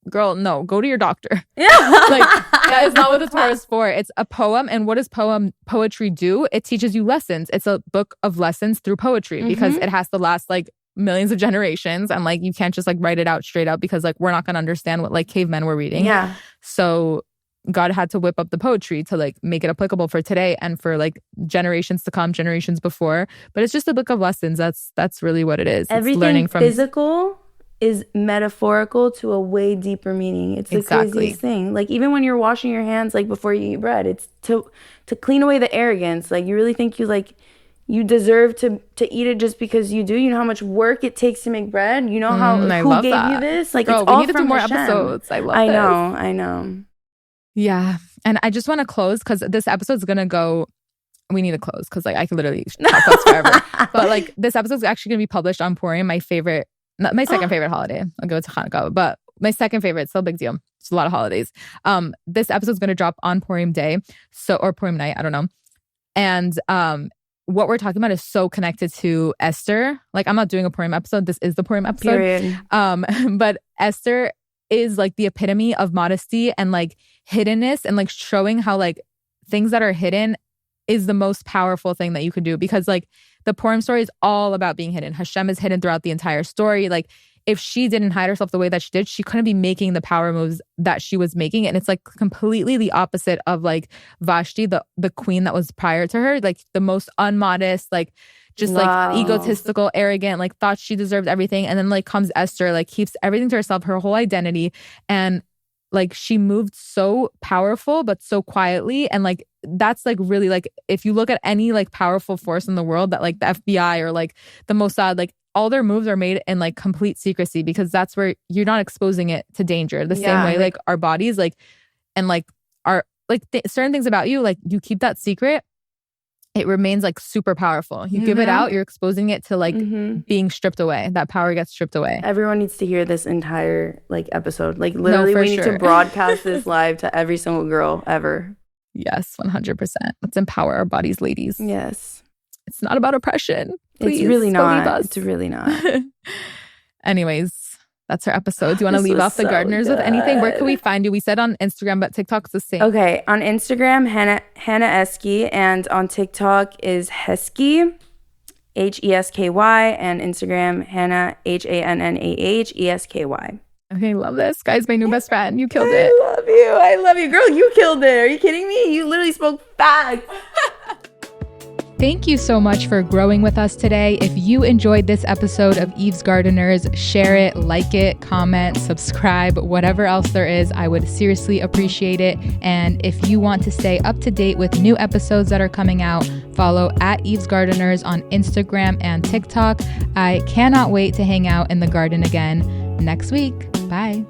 girl, no, go to your doctor. Yeah. Like, that is not what the Torah is for. It's a poem. And what does poetry do? It teaches you lessons. It's a book of lessons through poetry because it has to last like millions of generations. And like, you can't just like write it out straight up because like, we're not going to understand what like cavemen were reading. Yeah. So God had to whip up the poetry to like make it applicable for today and for like generations to come, generations before. But it's just a book of lessons. That's really what it is. Everything it's learning from physical is metaphorical to a way deeper meaning. It's the craziest thing. Like, even when you're washing your hands, like before you eat bread, it's to clean away the arrogance. Like, you really think you deserve to eat it just because you do. You know how much work it takes to make bread. You know how who gave you this? Like, girl, it's all we need to from do more Hashem. episodes. I know. Yeah. And I just want to close because this episode's going to go, we need to close because like I could literally talk about this forever. But like this episode's actually going to be published on Purim, my second favorite holiday. I'll go to Hanukkah, but my second favorite, still a big deal. It's a lot of holidays. This episode's going to drop on Purim day, or Purim night, I don't know. And what we're talking about is so connected to Esther. Like, I'm not doing a Purim episode. This is the Purim episode. Period. But Esther is like the epitome of modesty and like hiddenness and like showing how like things that are hidden is the most powerful thing that you can do, because like the Purim story is all about being hidden. Hashem is hidden throughout the entire story. Like, if she didn't hide herself the way that she did, she couldn't be making the power moves that she was making. And it's like completely the opposite of like Vashti, the queen that was prior to her, like the most unmodest, like just like egotistical, arrogant, like thought she deserved everything. And then like comes Esther, like keeps everything to herself, her whole identity. And like she moved so powerful, but so quietly. And like, that's like really like, if you look at any like powerful force in the world, that like the FBI or like the Mossad, like all their moves are made in like complete secrecy, because that's where you're not exposing it to danger. The same way like our bodies, like, and like our like certain things about you, like you keep that secret, it remains like super powerful. You give it out, you're exposing it to like being stripped away. That power gets stripped away. Everyone needs to hear this entire like episode. Like, literally, we need to broadcast this live to every single girl ever. Yes, 100%. Let's empower our bodies, ladies. Yes. It's not about oppression. Please, it's really not. Us. It's really not. Anyways, that's our episode. Do you want to leave off the gardeners with anything? Where can we find you? We said on Instagram, but TikTok's the same. Okay, on Instagram, Hannah Eskenazi, and on TikTok is Hesky, Hesky, and Instagram, Hannah, HANNAH, Okay, love this. Guys, my new best friend. You killed it. I love you. Girl, you killed it. Are you kidding me? You literally spoke facts. Thank you so much for growing with us today. If you enjoyed this episode of Eve's Gardeners, share it, like it, comment, subscribe, whatever else there is. I would seriously appreciate it. And if you want to stay up to date with new episodes that are coming out, follow at Eve's Gardeners on Instagram and TikTok. I cannot wait to hang out in the garden again next week. Bye.